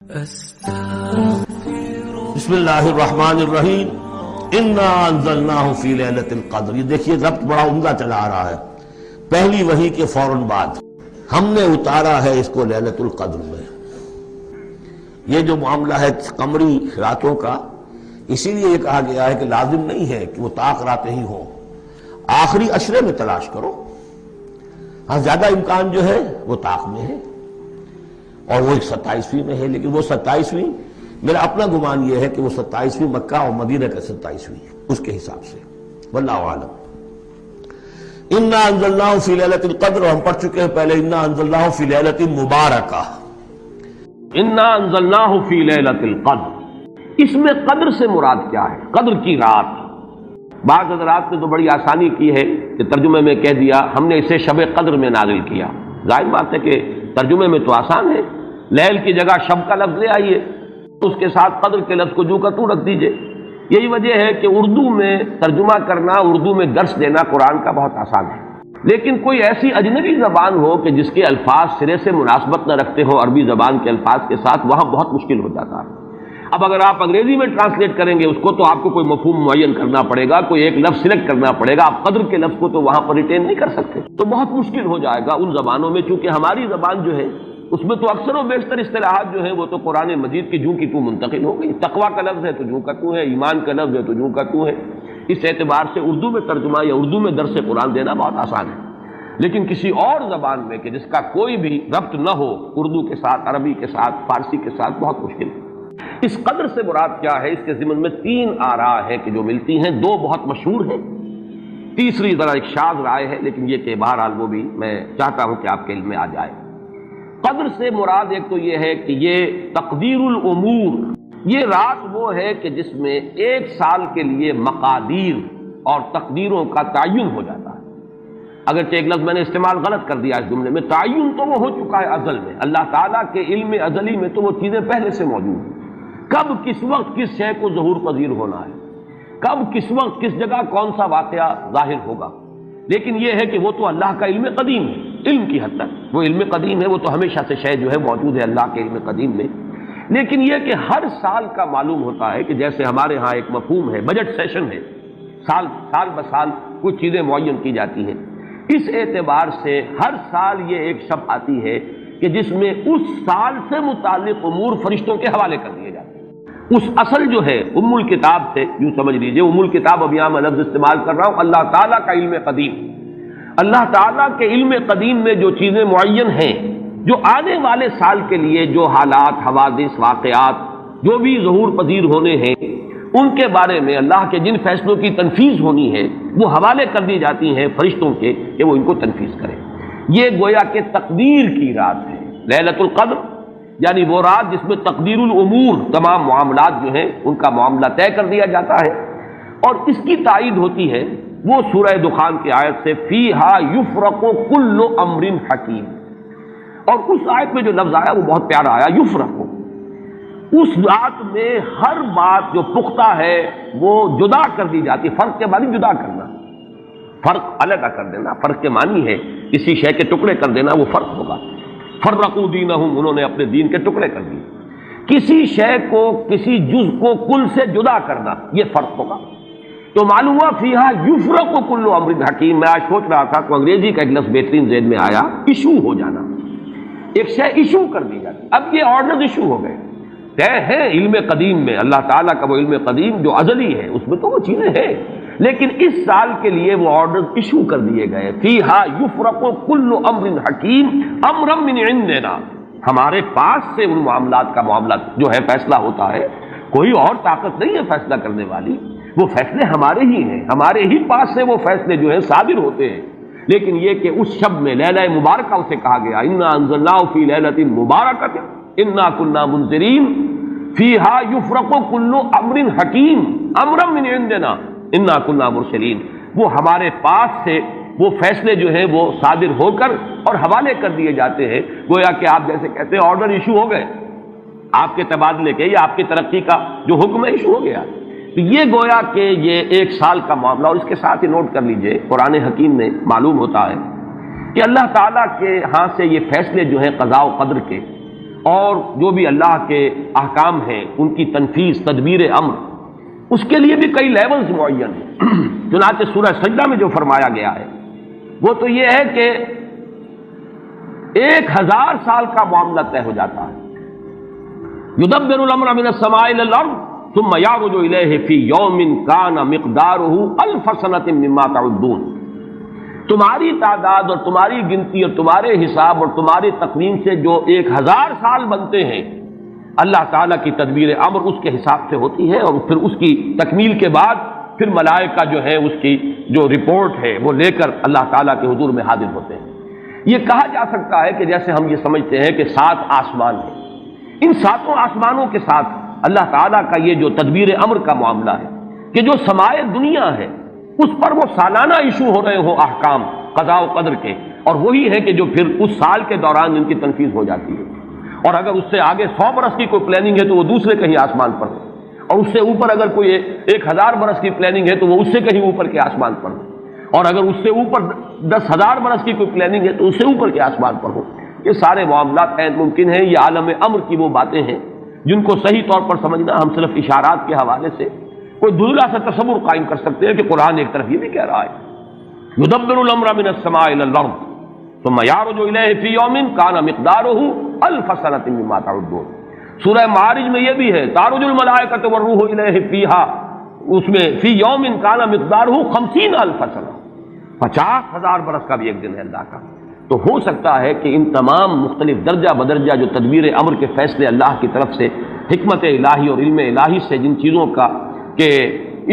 بسم اللہ الرحمن الرحیم انا انزلناہ فی لیلۃ القدر. یہ دیکھیے ضبط بڑا عمدہ چلا آ رہا ہے. پہلی وحی کے فوراً بعد ہم نے اتارا ہے اس کو لیلۃ القدر میں. یہ جو معاملہ ہے قمری راتوں کا، اسی لیے یہ کہا گیا ہے کہ لازم نہیں ہے کہ وہ طاق راتیں ہی ہوں، آخری عشرے میں تلاش کرو. ہاں زیادہ امکان جو ہے وہ طاق میں ہے اور وہ 27ویں میں ہے، لیکن وہ 27ویں میرا اپنا گمان یہ ہے کہ وہ 27ویں مکہ اور مدینہ کا 27ویں اس کے حساب سے. واللہ اعلم. انا انزلناہ فی لیلۃ القدر، ہم پڑھ چکے ہیں پہلے انا انزلناہ فی لیلۃ مبارکہ. انا انزلناہ فی لیلۃ القدر، اس میں قدر سے مراد کیا ہے؟ قدر کی رات. بعض حضرات نے تو بڑی آسانی کی ہے کہ ترجمے میں کہہ دیا ہم نے اسے شب قدر میں نازل کیا. ظاہر بات ہے کہ ترجمے میں تو آسان ہے، لیل کی جگہ شب کا لفظ لے آئیے، اس کے ساتھ قدر کے لفظ کو جو کا تو رکھ دیجئے. یہی وجہ ہے کہ اردو میں ترجمہ کرنا، اردو میں درس دینا قرآن کا بہت آسان ہے. لیکن کوئی ایسی اجنبی زبان ہو کہ جس کے الفاظ سرے سے مناسبت نہ رکھتے ہو عربی زبان کے الفاظ کے ساتھ، وہاں بہت مشکل ہو جاتا ہے. اب اگر آپ انگریزی میں ٹرانسلیٹ کریں گے اس کو، تو آپ کو کوئی مفہوم معین کرنا پڑے گا، کوئی ایک لفظ سلیکٹ کرنا پڑے گا. آپ قدر کے لفظ کو تو وہاں پر ریٹین نہیں کر سکتے، تو بہت مشکل ہو جائے گا ان زبانوں میں. چونکہ ہماری زبان جو ہے اس میں تو اکثر و بیشتر اصطلاحات جو ہیں وہ تو قرآن مجید کی جوں کی تو منتقل ہو گئی. تقویٰ کا لفظ ہے تو جوں کا تو ہے، ایمان کا لفظ ہے تو جوں کا تو ہے. اس اعتبار سے اردو میں ترجمہ یا اردو میں درس قرآن دینا بہت آسان ہے. لیکن کسی اور زبان میں کہ جس کا کوئی بھی ربط نہ ہو اردو کے ساتھ، عربی کے ساتھ، فارسی کے ساتھ، بہت مشکل ہے. اس قدر سے مراد کیا ہے؟ اس کے ضمن میں 3 آراء ہیں کہ جو ملتی ہیں. 2 بہت مشہور ہیں، تیسری ذرا ایک شاذ رائے ہے، لیکن یہ کہ بہرحال وہ بھی میں چاہتا ہوں کہ آپ کے علم میں آ جائے. قدر سے مراد ایک تو یہ ہے کہ یہ تقدیر الامور، یہ رات وہ ہے کہ جس میں 1 سال کے لیے مقادیر اور تقدیروں کا تعین ہو جاتا ہے. اگرچہ ایک لفظ میں نے استعمال غلط کر دیا اس جملے میں، تعین تو وہ ہو چکا ہے ازل میں. اللہ تعالیٰ کے علم ازلی میں تو وہ چیزیں پہلے سے موجود ہیں. کب کس وقت کس شے کو ظہور پذیر ہونا ہے، کب کس وقت کس جگہ کون سا واقعہ ظاہر ہوگا. لیکن یہ ہے کہ وہ تو اللہ کا علم قدیم ہے. علم کی حد تک وہ علم قدیم ہے، وہ تو ہمیشہ سے شے جو ہے موجود ہے اللہ کے علم قدیم میں. لیکن یہ کہ ہر سال کا معلوم ہوتا ہے کہ جیسے ہمارے ہاں ایک مفہوم ہے، بجٹ سیشن ہے، سال بسال کچھ چیزیں معین کی جاتی ہیں. اس اعتبار سے ہر سال یہ ایک شب آتی ہے کہ جس میں اس سال سے متعلق امور فرشتوں کے حوالے کر دیے جاتے ہیں. اس اصل جو ہے ام الکتاب سے یوں سمجھ لیجئے، ام الکتاب اب یہاں میں لفظ استعمال کر رہا ہوں، اللہ تعالیٰ کا علم قدیم. اللہ تعالیٰ کے علم قدیم میں جو چیزیں معین ہیں، جو آنے والے سال کے لیے جو حالات، حوادث، واقعات جو بھی ظہور پذیر ہونے ہیں، ان کے بارے میں اللہ کے جن فیصلوں کی تنفیذ ہونی ہے وہ حوالے کر دی جاتی ہیں فرشتوں کے کہ وہ ان کو تنفیذ کریں. یہ گویا کہ تقدیر کی رات ہے لیلۃ القدر، یعنی وہ رات جس میں تقدیر الامور، تمام معاملات جو ہیں ان کا معاملہ طے کر دیا جاتا ہے. اور اس کی تائید ہوتی ہے وہ سورہ دخان کی آیت سے فیہا یفرق کل امر حکیم. اور اس آیت میں جو لفظ آیا وہ بہت پیارا آیا، یفرق. اس رات میں ہر بات جو پختہ ہے وہ جدا کر دی جاتی. فرق کے معنی جدا کرنا، فرق علیحدہ کر دینا. فرق کے معنی ہے کسی شے کے ٹکڑے کر دینا، وہ فرق ہوگا. فرقوا دینہم، انہوں نے اپنے دین کے ٹکڑے کر دیے. کسی شے کو، کسی جز کو کل سے جدا کرنا، یہ فرق ہوگا. تو معلوم ہوا فیہا یفرق کل امر حکیم. میں آج سوچ رہا تھا تو انگریزی کا ایک لفظ بہترین ذہن میں آیا، ایشو ہو جانا. ایک شے ایشو کر دی جاتی. اب یہ آرڈرز ایشو ہو گئے، طے ہے علم قدیم میں. اللہ تعالیٰ کا وہ علم قدیم جو ازلی ہے اس میں تو وہ چیزیں ہیں، لیکن اس سال کے لیے وہ آرڈرز ایشو کر دیے گئے. فیہا یفرق کل امر حکیم امرا من عندنا، ہمارے پاس سے ان معاملات کا معاملہ جو ہے فیصلہ ہوتا ہے. کوئی اور طاقت نہیں ہے فیصلہ کرنے والی، وہ فیصلے ہمارے ہی ہیں، ہمارے ہی پاس سے وہ فیصلے جو ہیں صادر ہوتے ہیں. لیکن یہ کہ اس شب میں لیلہ مبارکہ اسے کہا گیا، انا انزلناہ فی لیلۃ مبارکۃ انا کنا منذرین فیہا یفرق کل امر حکیم امرا من عندنا انا کنا مرسلین. وہ ہمارے پاس سے وہ فیصلے جو ہیں وہ صادر ہو کر اور حوالے کر دیے جاتے ہیں. گویا کہ آپ جیسے کہتے ہیں آرڈر ایشو ہو گئے، آپ کے تبادلے کے یا آپ کی ترقی کا جو حکم ہے ایشو ہو گیا. تو یہ گویا کہ یہ 1 سال کا معاملہ. اور اس کے ساتھ ہی نوٹ کر لیجئے قرآن حکیم میں معلوم ہوتا ہے کہ اللہ تعالیٰ کے ہاں سے یہ فیصلے جو ہیں قضاء و قدر کے اور جو بھی اللہ کے احکام ہیں ان کی تنفیذ، تدبیر امر، اس کے لیے بھی کئی لیولز معین ہیں۔ چنانچہ سورہ سجدہ میں جو فرمایا گیا ہے وہ تو یہ ہے کہ 1000 سال کا معاملہ طے ہو جاتا ہے۔ یدبر الامر من السماء الى الارض ثم يعرج الیہ فی یوم کان مقدارہ 1000 سنۃ مما تعدون۔ تمہاری تعداد اور تمہاری گنتی اور تمہارے حساب اور تمہاری تقویم سے جو 1000 سال بنتے ہیں، اللہ تعالیٰ کی تدبیر امر اس کے حساب سے ہوتی ہے، اور پھر اس کی تکمیل کے بعد پھر ملائکہ جو ہے اس کی جو رپورٹ ہے وہ لے کر اللہ تعالیٰ کے حضور میں حاضر ہوتے ہیں۔ یہ کہا جا سکتا ہے کہ جیسے ہم یہ سمجھتے ہیں کہ 7 آسمان ہیں، ان 7 آسمانوں کے ساتھ اللہ تعالیٰ کا یہ جو تدبیر امر کا معاملہ ہے کہ جو سمائے دنیا ہے اس پر وہ سالانہ ایشو ہو رہے ہوں احکام قضاء و قدر کے، اور وہی ہے کہ جو پھر اس سال کے دوران ان کی تنفیذ ہو جاتی ہے۔ اور اگر اس سے آگے 100 برس کی کوئی پلاننگ ہے تو وہ دوسرے کہیں آسمان پر ہو، اور اس سے اوپر اگر کوئی 1000 برس کی پلاننگ ہے تو وہ اس سے کہیں اوپر کے آسمان پر ہو، اور اگر اس سے اوپر 10,000 برس کی کوئی پلاننگ ہے تو اس سے اوپر کے آسمان پر ہو۔ یہ سارے معاملات ہیں، ممکن ہیں یہ عالم امر کی وہ باتیں ہیں جن کو صحیح طور پر سمجھنا ہم صرف اشارات کے حوالے سے کوئی دھندلا سا تصور قائم کر سکتے ہیں کہ قرآن ایک طرف یہ بھی کہہ رہا ہے یدبر الامر من السماء الى الارض ثم يعرج الیہ فی یوم کان مقدارہ 1000 سنۃ مما تعدون۔ سورہ معارج میں یہ بھی ہے تعرج الملائکۃ والروح الیہ فیہا، اس میں فی یوم کان مقدارہ 50,000 سنہ، 50,000 برس کا بھی ایک دن ہے اللہ کا۔ تو ہو سکتا ہے کہ ان تمام مختلف درجہ بدرجہ جو تدبیر امر کے فیصلے اللہ کی طرف سے حکمت الہی اور علم الہی سے جن چیزوں کا کہ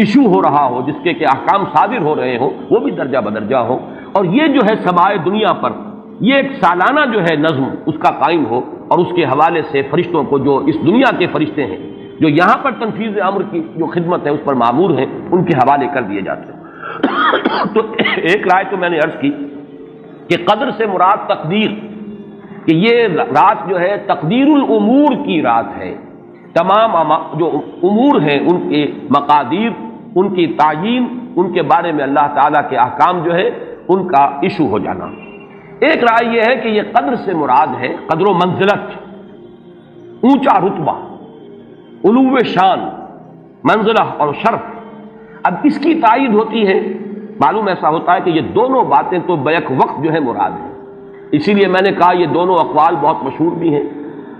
ایشو ہو رہا ہو، جس کے کہ احکام صادر ہو رہے ہوں، وہ بھی درجہ بدرجہ ہو، اور یہ جو ہے سمائے دنیا پر یہ ایک سالانہ جو ہے نظم اس کا قائم ہو، اور اس کے حوالے سے فرشتوں کو جو اس دنیا کے فرشتے ہیں جو یہاں پر تنفیذ امر کی جو خدمت ہے اس پر مامور ہیں ان کے حوالے کر دیے جاتے ہیں۔ تو ایک رائے تو میں نے عرض کی کہ قدر سے مراد تقدیر، کہ یہ رات جو ہے تقدیر الامور کی رات ہے، تمام جو امور ہیں ان کے مقادیر، ان کی تعیین، ان کے بارے میں اللہ تعالیٰ کے احکام جو ہے ان کا ایشو ہو جانا۔ ایک رائے یہ ہے کہ یہ قدر سے مراد ہے قدر و منزلت، اونچا رتبہ، علو شان، منزلہ اور شرف۔ اب اس کی تائید ہوتی ہے، معلوم ایسا ہوتا ہے کہ یہ دونوں باتیں تو بیک وقت جو ہے مراد ہیں، اسی لیے میں نے کہا یہ دونوں اقوال بہت مشہور بھی ہیں،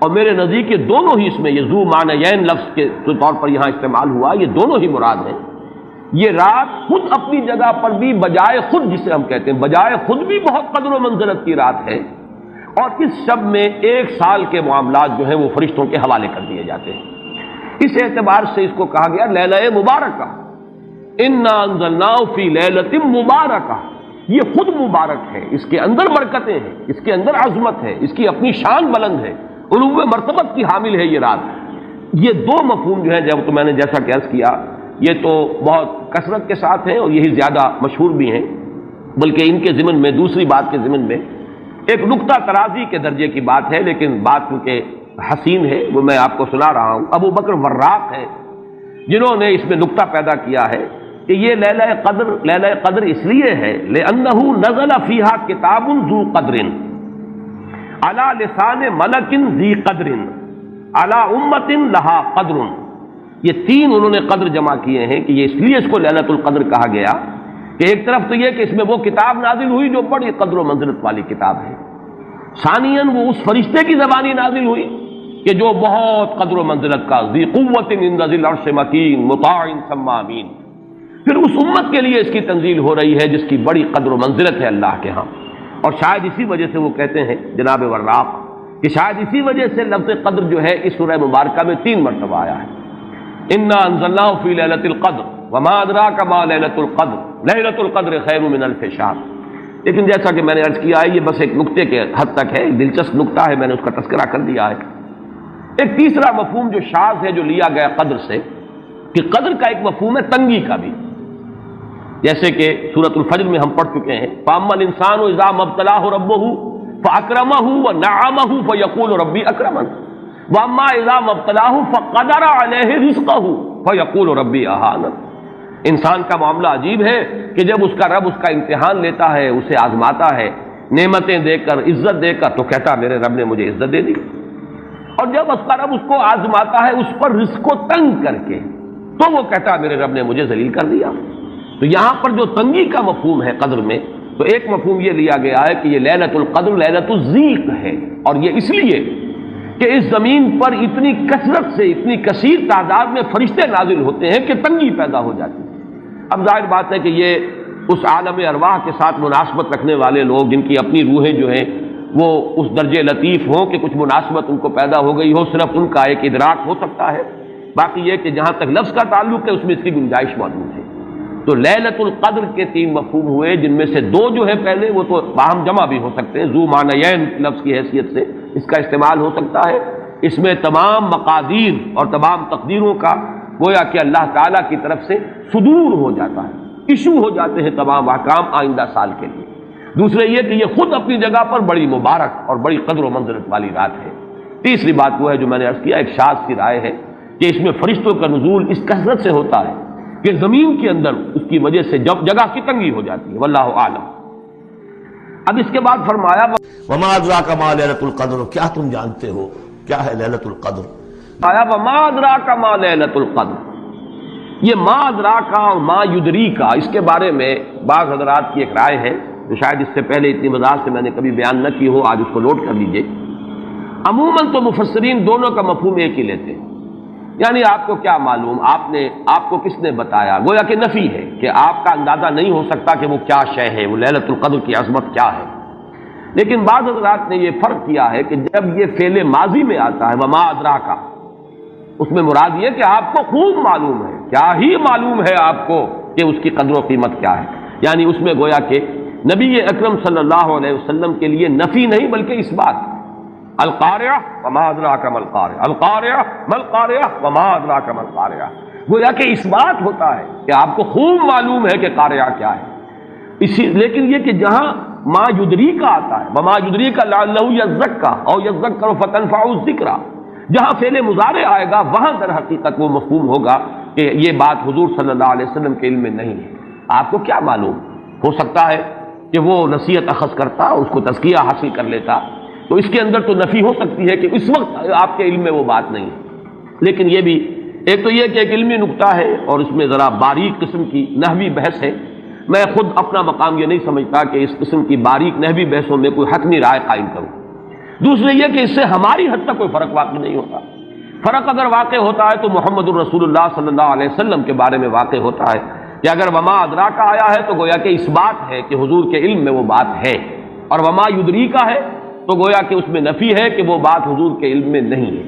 اور میرے نزدیک یہ دونوں ہی اس میں یہ ذو معنیین لفظ کے طور پر یہاں استعمال ہوا، یہ دونوں ہی مراد ہیں۔ یہ رات خود اپنی جگہ پر بھی بجائے خود، جسے ہم کہتے ہیں بجائے خود بھی بہت قدر و منزلت کی رات ہے، اور اس شب میں 1 سال کے معاملات جو ہیں وہ فرشتوں کے حوالے کر دیے جاتے ہیں۔ اس اعتبار سے اس کو کہا گیا لیلہ مبارکہ، انا انزلناہ فی لیلۃ مبارکہ، یہ خود مبارک ہے، اس کے اندر برکتیں ہیں، اس کے اندر عظمت ہے، اس کی اپنی شان بلند ہے، علو مرتبت کی حامل ہے یہ رات۔ یہ دو مفہوم جو ہے جب تو میں نے جیسا کہ عرض کیا یہ تو بہت کثرت کے ساتھ ہیں اور یہی زیادہ مشہور بھی ہیں، بلکہ ان کے ضمن میں دوسری بات کے ضمن میں ایک نقطہ ترازی کے درجے کی بات ہے، لیکن بات کیونکہ حسین ہے وہ میں آپ کو سنا رہا ہوں۔ ابو بکر وراق ہے جنہوں نے اس میں نقطہ پیدا کیا ہے کہ یہ لیلہ قدر اس لیے ہے لأنہ نزل فیہا کتاب ذو قدر علی لسان ملک ذی قدر علی امت لہا قدر۔ یہ 3 انہوں نے قدر جمع کیے ہیں کہ یہ اس لیے اس کو لیلۃ القدر کہا گیا کہ ایک طرف تو یہ کہ اس میں وہ کتاب نازل ہوئی جو بڑی قدر و منزلت والی کتاب ہے، ثانیاً وہ اس فرشتے کی زبانی نازل ہوئی کہ جو بہت قدر و منزلت کا ذی قوت عند ذی العرش مکین مطاع ثم امین، پھر اس امت کے لیے اس کی تنزیل ہو رہی ہے جس کی بڑی قدر و منزلت ہے اللہ کے ہاں۔ اور شاید اسی وجہ سے وہ کہتے ہیں جناب وراق کہ شاید اسی وجہ سے لفظ قدر جو ہے اس سورہ مبارکہ میں 3 مرتبہ آیا ہے، انا انزلناہ فی لیلۃ القدر وما ادراک ما لیلۃ القدر لیلۃ القدر خیر من الف شہر۔ لیکن جیسا کہ میں نے عرض کیا ہے یہ بس ایک نقطے کے حد تک ہے، ایک دلچسپ نقطہ ہے، میں نے اس کا تذکرہ کر دیا ہے۔ ایک تیسرا مفہوم جو شاذ ہے جو لیا گیا قدر سے، کہ قدر کا ایک مفہوم ہے تنگی کا بھی، جیسے کہ سورۃ الفجر میں ہم پڑھ چکے ہیں فَأَمَّا الْإِنسَانُ إِذَا مَا ابْتَلَاهُ رَبُّهُ فَأَكْرَمَهُ وَنَعَّمَهُ فَيَقُولُ رَبِّي أَكْرَمَنِ وَأَمَّا إِذَا مَا ابْتَلَاهُ فَقَدَرَ عَلَيْهِ رِزْقَهُ فَيَقُولُ رَبِّي أَهَانَنِ۔ انسان کا معاملہ عجیب ہے کہ جب اس کا رب اس کا امتحان لیتا ہے، اسے آزماتا ہے، نعمتیں دے کر، عزت دے کر، تو کہتا میرے رب نے مجھے عزت دے دی، اور جب اس کا رب اس کو آزماتا ہے اس پر رزق کو تنگ کر کے، تو وہ کہتا ہے میرے رب نے مجھے ذلیل کر دیا۔ تو یہاں پر جو تنگی کا مفہوم ہے قدر میں، تو ایک مفہوم یہ لیا گیا ہے کہ یہ لیلۃ القدر لیلۃ الضیق ہے، اور یہ اس لیے کہ اس زمین پر اتنی کثرت سے، اتنی کثیر تعداد میں فرشتے نازل ہوتے ہیں کہ تنگی پیدا ہو جاتی ہے۔ اب ظاہر بات ہے کہ یہ اس عالم ارواح کے ساتھ مناسبت رکھنے والے لوگ، جن کی اپنی روحیں جو ہیں وہ اس درجے لطیف ہوں کہ کچھ مناسبت ان کو پیدا ہو گئی ہو، صرف ان کا ایک ادراک ہو سکتا ہے۔ باقی یہ کہ جہاں تک لفظ کا تعلق ہے اس میں اس کی گنجائش موجود ہے۔ تو لیلۃ القدر کے 3 مفہوم ہوئے، جن میں سے 2 جو ہے پہلے وہ تو باہم جمع بھی ہو سکتے ہیں، ذو معنیین لفظ کی حیثیت سے اس کا استعمال ہو سکتا ہے۔ اس میں تمام مقادیر اور تمام تقدیروں کا گویا کہ اللہ تعالیٰ کی طرف سے صدور ہو جاتا ہے، ایشو ہو جاتے ہیں تمام احکام آئندہ سال کے لیے۔ دوسرے یہ کہ یہ خود اپنی جگہ پر بڑی مبارک اور بڑی قدر و منزلت والی رات ہے۔ تیسری بات وہ ہے جو میں نے عرض کیا، ایک شاذ سی رائے ہے کہ اس میں فرشتوں کا نزول اس کثرت سے ہوتا ہے کہ زمین کے اندر اس کی وجہ سے جگہ کی تنگی ہو جاتی ہے، واللہ اعلم۔ اب اس کے بعد فرمایا وما ادراک ما لیلۃ القدر، کیا تم جانتے ہو کیا ہے لیلۃ القدر؟ آیا وما ادراک ما لیلۃ القدر، یہ ما ادراک اور ما یدریک، اس کے بارے میں بعض حضرات کی ایک رائے ہے جو شاید اس سے پہلے اتنی وضاحت سے میں نے کبھی بیان نہ کی ہو، آج اس کو نوٹ کر لیجئے۔ عموماً تو مفسرین دونوں کا مفہوم ایک ہی لیتے ہیں، یعنی آپ کو کیا معلوم، آپ کو کس نے بتایا، گویا کہ نفی ہے کہ آپ کا اندازہ نہیں ہو سکتا کہ وہ کیا شے ہے، وہ لیلۃ القدر کی عظمت کیا ہے۔ لیکن بعض حضرات نے یہ فرق کیا ہے کہ جب یہ فعل ماضی میں آتا ہے وما ادراکا، اس میں مراد یہ کہ آپ کو خوب معلوم ہے، کیا ہی معلوم ہے آپ کو کہ اس کی قدر و قیمت کیا ہے، یعنی اس میں گویا کہ نبی اکرم صلی اللہ علیہ وسلم کے لیے نفی نہیں بلکہ اس بات، القاریہ وما ادراک ما القاریہ، القاریہ ما القاریہ وما ادراک ما القاریہ، گویا کہ اس بات ہوتا ہے کہ آپ کو خوب معلوم ہے کہ قاریہ کیا ہے۔ لیکن یہ کہ جہاں ما یدریک آتا ہے، وما یدریک لعلہ یزکا او یذکر فتنفعہ الذکریٰ، جہاں فعل مضارع آئے گا وہاں در حقیقت وہ مفہوم ہوگا کہ یہ بات حضور صلی اللہ علیہ وسلم کے علم میں نہیں ہے۔ آپ کو کیا معلوم، ہو سکتا ہے کہ وہ نصیحت اخذ کرتا، اس کو تزکیہ حاصل کر لیتا، تو اس کے اندر تو نفی ہو سکتی ہے کہ اس وقت آپ کے علم میں وہ بات نہیں ہے۔ لیکن یہ بھی ایک تو یہ کہ ایک علمی نکتہ ہے اور اس میں ذرا باریک قسم کی نحوی بحث ہے، میں خود اپنا مقام یہ نہیں سمجھتا کہ اس قسم کی باریک نحوی بحثوں میں کوئی حتمی رائے قائم کروں۔ دوسرے یہ کہ اس سے ہماری حد تک کوئی فرق واقع نہیں ہوتا، فرق اگر واقع ہوتا ہے تو محمد الرسول اللہ صلی اللہ علیہ وسلم کے بارے میں واقع ہوتا ہے کہ اگر وما ادراک آیا ہے تو گویا کہ اس بات ہے کہ حضور کے علم میں وہ بات ہے، اور وما یدریک ہے تو گویا کہ اس میں نفی ہے کہ وہ بات حضور کے علم میں نہیں ہے۔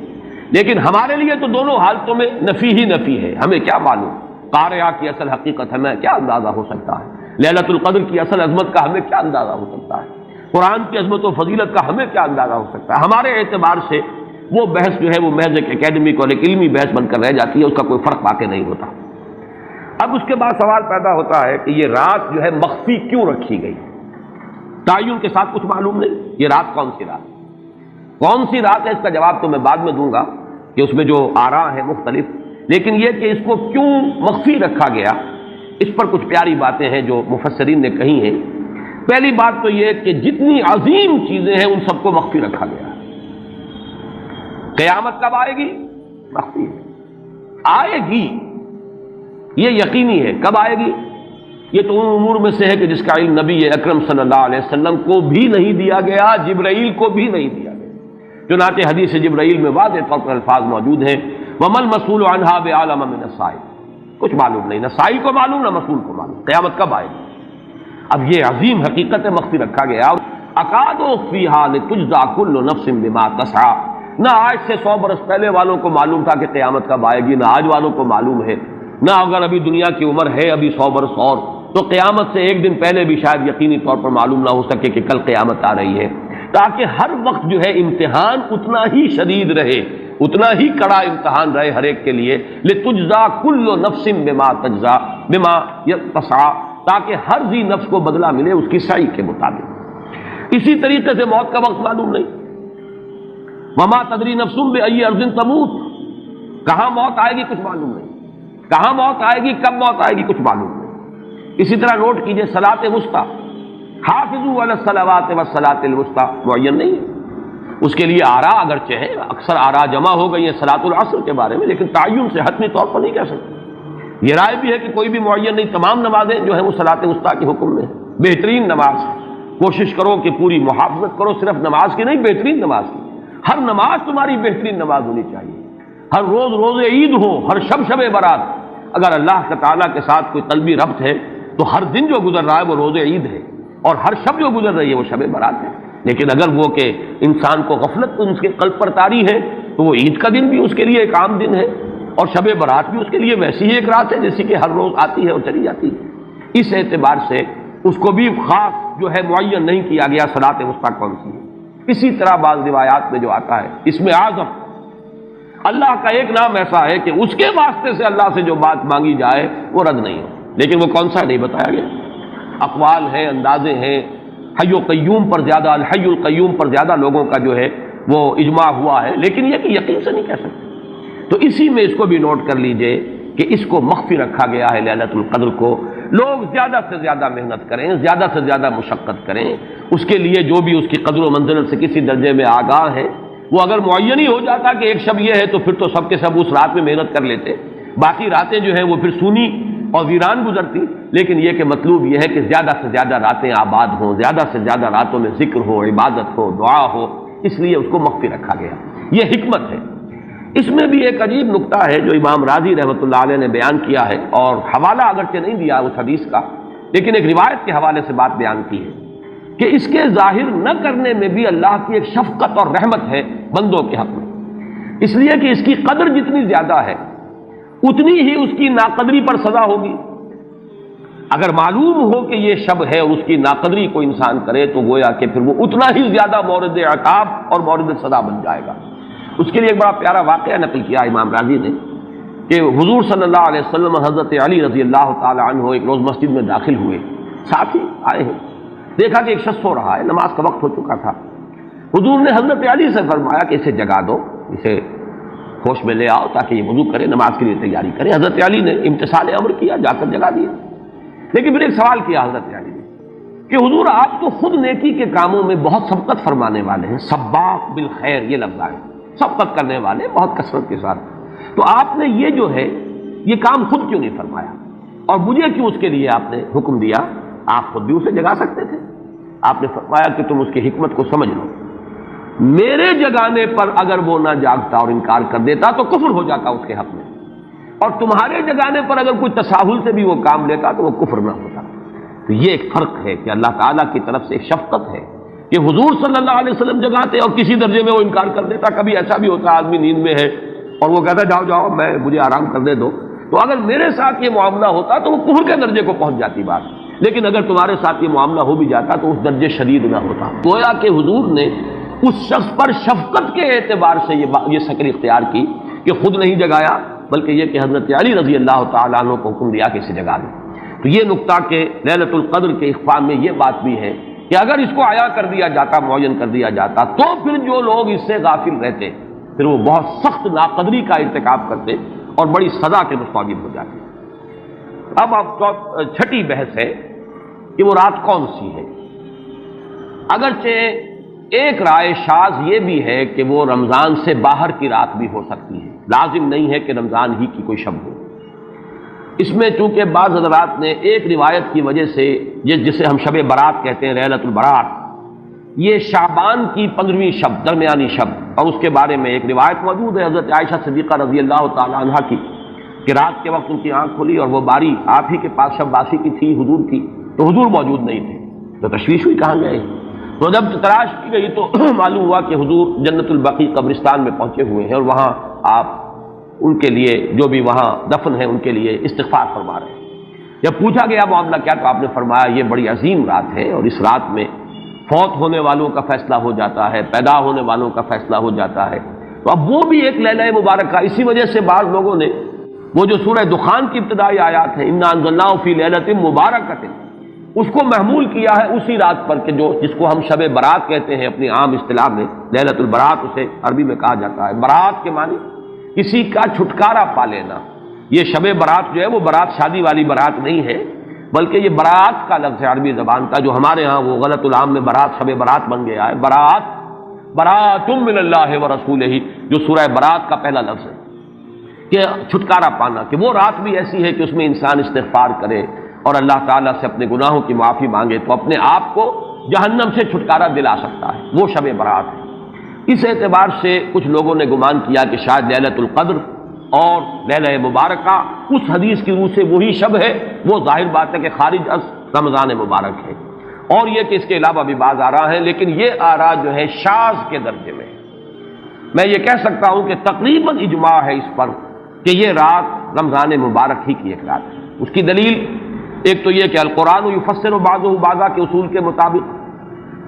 لیکن ہمارے لیے تو دونوں حالتوں میں نفی ہی نفی ہے، ہمیں کیا معلوم قاریہ کی اصل حقیقت ہمیں کیا اندازہ ہو سکتا ہے، لیلۃ القدر کی اصل عظمت کا ہمیں کیا اندازہ ہو سکتا ہے، قرآن کی عظمت و فضیلت کا ہمیں کیا اندازہ ہو سکتا ہے۔ ہمارے اعتبار سے وہ بحث جو ہے وہ محض ایک اکیڈمک اور ایک علمی بحث بن کر رہ جاتی ہے، اس کا کوئی فرق واقع نہیں ہوتا۔ اب اس کے بعد سوال پیدا ہوتا ہے کہ یہ رات جو ہے مخفی کیوں رکھی گئی، تعین کے ساتھ کچھ معلوم نہیں، یہ رات کون سی رات، کون سی رات ہے، اس کا جواب تو میں بعد میں دوں گا کہ اس میں جو آراء ہیں مختلف، لیکن یہ کہ اس کو کیوں مخفی رکھا گیا، اس پر کچھ پیاری باتیں ہیں جو مفسرین نے کہی ہیں۔ پہلی بات تو یہ کہ جتنی عظیم چیزیں ہیں ان سب کو مخفی رکھا گیا۔ قیامت کب آئے گی، مخفی آئے گی، یہ یقینی ہے، کب آئے گی، یہ تو ان امور میں سے ہے کہ جس کا علم نبی اکرم صلی اللہ علیہ وسلم کو بھی نہیں دیا گیا، جبرائیل کو بھی نہیں دیا گیا۔ چنانچہ حدیث جبرائیل میں واضح طور پر الفاظ موجود ہیں، وَمَا الْمَسْئُولُ عَنْهَا بِأَعْلَمَ مِنَ السَّائِلِ، کچھ معلوم نہیں، نہ سائل کو معلوم نہ مسئول کو معلوم قیامت کب آئے گی۔ اب یہ عظیم حقیقت مخفی رکھا گیا، اکاد اخفیھا لتجزی کل نفس بما تسعی، نہ آج سے 100 برس پہلے والوں کو معلوم تھا کہ قیامت کب آئے گی، نہ آج والوں کو معلوم ہے، نہ اگر ابھی دنیا کی عمر ہے ابھی 100 برس اور، تو قیامت سے ایک دن پہلے بھی شاید یقینی طور پر معلوم نہ ہو سکے کہ کل قیامت آ رہی ہے، تاکہ ہر وقت جو ہے امتحان اتنا ہی شدید رہے، اتنا ہی کڑا امتحان رہے ہر ایک کے لیے، لتجزی کل نفس بما تجزی بما تسعی، تاکہ ہر ذی نفس کو بدلہ ملے اس کی سعی کے مطابق۔ اسی طریقے سے موت کا وقت معلوم نہیں، وما تدری نفس بأی ارض تموت، کہاں موت آئے گی کچھ معلوم نہیں، کہاں موت آئے گی، کب موت آئے گی کچھ معلوم نہیں۔ اسی طرح نوٹ کیجئے صلاۃ وسطیٰ، حافظوا علی الصلوات والصلاۃ الوسطیٰ معین نہیں ہے، اس کے لیے آرا اگرچہ ہے، اکثر آرا جمع ہو گئی ہیں صلاۃ العصر کے بارے میں، لیکن تعین سے حتمی طور پر نہیں کہہ سکتے۔ یہ رائے بھی ہے کہ کوئی بھی معین نہیں، تمام نمازیں جو ہیں وہ صلاۃ وسطیٰ کے حکم میں ہیں۔ بہترین نماز، کوشش کرو کہ پوری محافظت کرو، صرف نماز کی نہیں، بہترین نماز کی۔ ہر نماز تمہاری بہترین نماز ہونی چاہیے، ہر روز روز عید ہو، ہر شب شب برات۔ اگر اللہ تعالیٰ کے ساتھ کوئی قلبی ربط ہے تو ہر دن جو گزر رہا ہے وہ روز عید ہے، اور ہر شب جو گزر رہی ہے وہ شب برات ہے۔ لیکن اگر وہ کہ انسان کو غفلت اس کے قلب پر طاری ہے تو وہ عید کا دن بھی اس کے لیے ایک عام دن ہے، اور شب برات بھی اس کے لیے ویسی ہی ایک رات ہے جیسی کہ ہر روز آتی ہے اور چلی جاتی ہے۔ اس اعتبار سے اس کو بھی خاص جو ہے معین نہیں کیا گیا صلاۃ وسطیٰ کون سی ہے۔ اسی طرح بعض روایات میں جو آتا ہے اس میں اعظم، اللہ کا ایک نام ایسا ہے کہ اس کے واسطے سے اللہ سے جو بات مانگی جائے وہ رد نہیں ہو، لیکن وہ کون سا نہیں بتایا گیا۔ اقوال ہیں، اندازے ہیں، حی و قیوم پر زیادہ، الحی القیوم پر زیادہ لوگوں کا جو ہے وہ اجماع ہوا ہے، لیکن یہ کہ یقین سے نہیں کہہ سکتے۔ تو اسی میں اس کو بھی نوٹ کر لیجئے کہ اس کو مخفی رکھا گیا ہے لیلۃ القدر کو۔ لوگ زیادہ سے زیادہ محنت کریں، زیادہ سے زیادہ مشقت کریں، اس کے لیے جو بھی اس کی قدر و منزلت سے کسی درجے میں آگاہ ہے، وہ اگر معین ہی ہو جاتا کہ ایک شب یہ ہے تو پھر تو سب کے سب اس رات میں محنت کر لیتے، باقی راتیں جو ہیں وہ پھر سونی اور ویران گزرتی۔ لیکن یہ کہ مطلوب یہ ہے کہ زیادہ سے زیادہ راتیں آباد ہوں، زیادہ سے زیادہ راتوں میں ذکر ہو، عبادت ہو، دعا ہو، اس لیے اس کو مخفی رکھا گیا۔ یہ حکمت ہے۔ اس میں بھی ایک عجیب نقطہ ہے جو امام راضی رحمۃ اللہ علیہ نے بیان کیا ہے، اور حوالہ اگرچہ نہیں دیا اس حدیث کا، لیکن ایک روایت کے حوالے سے بات بیان کی ہے کہ اس کے ظاہر نہ کرنے میں بھی اللہ کی ایک شفقت اور رحمت ہے بندوں کے حق میں، اس لیے کہ اس کی قدر جتنی زیادہ ہے اتنی ہی اس کی ناقدری پر سزا ہوگی۔ اگر معلوم ہو کہ یہ شب ہے اور اس کی ناقدری کو انسان کرے تو گویا کہ پھر وہ اتنا ہی زیادہ مورد عقاب اور مورد سزا بن جائے گا۔ اس کے لیے ایک بڑا پیارا واقعہ نقل کیا امام راضی نے کہ حضور صلی اللہ علیہ وسلم حضرت علی رضی اللہ تعالی عنہ ایک روز مسجد میں داخل ہوئے، ساتھ ہی آئے ہیں، دیکھا کہ ایک شخص سو رہا ہے، نماز کا وقت ہو چکا تھا۔ حضور نے حضرت علی سے فرمایا کہ اسے جگا دو، اسے ہوش میں لے آؤ تاکہ یہ وضو کرے، نماز کے لیے تیاری کرے۔ حضرت علی نے امتثال امر کیا، جا کر جگا دیا۔ لیکن پھر ایک سوال کیا حضرت علی نے کہ حضور آپ تو خود نیکی کے کاموں میں بہت سبقت فرمانے والے ہیں، سباق بالخیر یہ لفظ ہے، سبقت کرنے والے بہت کثرت کے ساتھ، تو آپ نے یہ جو ہے یہ کام خود کیوں نہیں فرمایا، اور مجھے کیوں اس کے لیے آپ نے حکم دیا؟ آپ خود بھی اسے جگا سکتے تھے۔ آپ نے فرمایا کہ تم اس کی حکمت کو سمجھ لو، میرے جگانے پر اگر وہ نہ جاگتا اور انکار کر دیتا تو کفر ہو جاتا اس کے حق میں، اور تمہارے جگانے پر اگر کوئی تساہل سے بھی وہ کام لیتا تو وہ کفر نہ ہوتا۔ تو یہ ایک فرق ہے کہ اللہ تعالیٰ کی طرف سے ایک شفقت ہے کہ حضور صلی اللہ علیہ وسلم جگاتے اور کسی درجے میں وہ انکار کر دیتا۔ کبھی ایسا بھی ہوتا آدمی نیند میں ہے اور وہ کہتا جاؤ جاؤ مجھے آرام کرنے دو، تو اگر میرے ساتھ یہ معاملہ ہوتا تو وہ کفر کے درجے کو پہنچ جاتی بات، لیکن اگر تمہارے ساتھ یہ معاملہ ہو بھی جاتا تو اس درجے شدید نہ ہوتا۔ گویا کہ حضور نے اس شخص پر شفقت کے اعتبار سے یہ شکل اختیار کی کہ خود نہیں جگایا، بلکہ یہ کہ حضرت علی رضی اللہ تعالیٰ عنہ کو حکم دیا کہ اسے جگا دو۔ تو یہ نقطہ کہ لیلۃ القدر کے اخفاء میں یہ بات بھی ہے کہ اگر اس کو عیاں کر دیا جاتا، معین کر دیا جاتا، تو پھر جو لوگ اس سے غافل رہتے پھر وہ بہت سخت ناقدری کا ارتکاب کرتے اور بڑی سزا کے مستوجب ہو جاتے۔ اب چھٹی بحث ہے کہ وہ رات کون سی ہے۔ اگرچہ ایک رائے شاذ یہ بھی ہے کہ وہ رمضان سے باہر کی رات بھی ہو سکتی ہے، لازم نہیں ہے کہ رمضان ہی کی کوئی شب ہو۔ اس میں چونکہ بعض حضرات نے ایک روایت کی وجہ سے یہ جسے ہم شب برات کہتے ہیں، لیلۃ البرات، یہ شعبان کی 15ویں شب، درمیانی شب، اور اس کے بارے میں ایک روایت موجود ہے حضرت عائشہ صدیقہ رضی اللہ تعالی عنہا کی کہ رات کے وقت ان کی آنکھ کھلی اور وہ باری آپ ہی کے پاس شب باسی کی تھی، حضور کی، تو حضور موجود نہیں تھے، تو تشویش ہوئی کہاں گئے۔ تو جب تلاش کی گئی تو معلوم ہوا کہ حضور جنت البقیع قبرستان میں پہنچے ہوئے ہیں اور وہاں آپ ان کے لیے جو بھی وہاں دفن ہے ان کے لیے استغفار فرما رہے ہیں۔ جب پوچھا گیا معاملہ کیا تو آپ نے فرمایا یہ بڑی عظیم رات ہے اور اس رات میں فوت ہونے والوں کا فیصلہ ہو جاتا ہے، پیدا ہونے والوں کا فیصلہ ہو جاتا ہے۔ تو اب وہ بھی ایک لیلہ مبارکہ، اسی وجہ سے بعض لوگوں نے وہ جو سورہ دخان کی ابتدائی آیات ہیں انا انزلناہ فی لیلۃ مبارکۃ، اس کو محمول کیا ہے اسی رات پر کہ جس کو ہم شب برات کہتے ہیں اپنی عام اصطلاح میں، لیلۃ البرات اسے عربی میں کہا جاتا ہے۔ برات کے معنی کسی کا چھٹکارا پا لینا۔ یہ شب برات جو ہے وہ برات شادی والی برات نہیں ہے، بلکہ یہ برات کا لفظ ہے عربی زبان کا، جو ہمارے ہاں وہ غلط العام میں برات شب برات بن گیا ہے۔ برات براۃ من اللہ ورسولہ، جو سورہ برات کا پہلا لفظ ہے کہ چھٹکارا پانا، کہ وہ رات بھی ایسی ہے کہ اس میں انسان استغفار کرے اور اللہ تعالیٰ سے اپنے گناہوں کی معافی مانگے تو اپنے آپ کو جہنم سے چھٹکارا دلا سکتا ہے، وہ شب برات ہے۔ اس اعتبار سے کچھ لوگوں نے گمان کیا کہ شاید لیلۃ القدر اور لیلہ مبارکہ اس حدیث کی روح سے وہی شب ہے، وہ ظاہر بات ہے کہ خارج از رمضان مبارک ہے، اور یہ کہ اس کے علاوہ بھی بعض آراء ہیں، لیکن یہ آراء جو ہے شاذ کے درجے میں ہے۔ میں یہ کہہ سکتا ہوں کہ تقریباً اجماع ہے اس پر کہ یہ رات رمضان مبارک ہی کی ایک رات ہے۔ اس کی دلیل ایک تو یہ کہ القرآن یفسر بعضہ بعضا کے اصول کے مطابق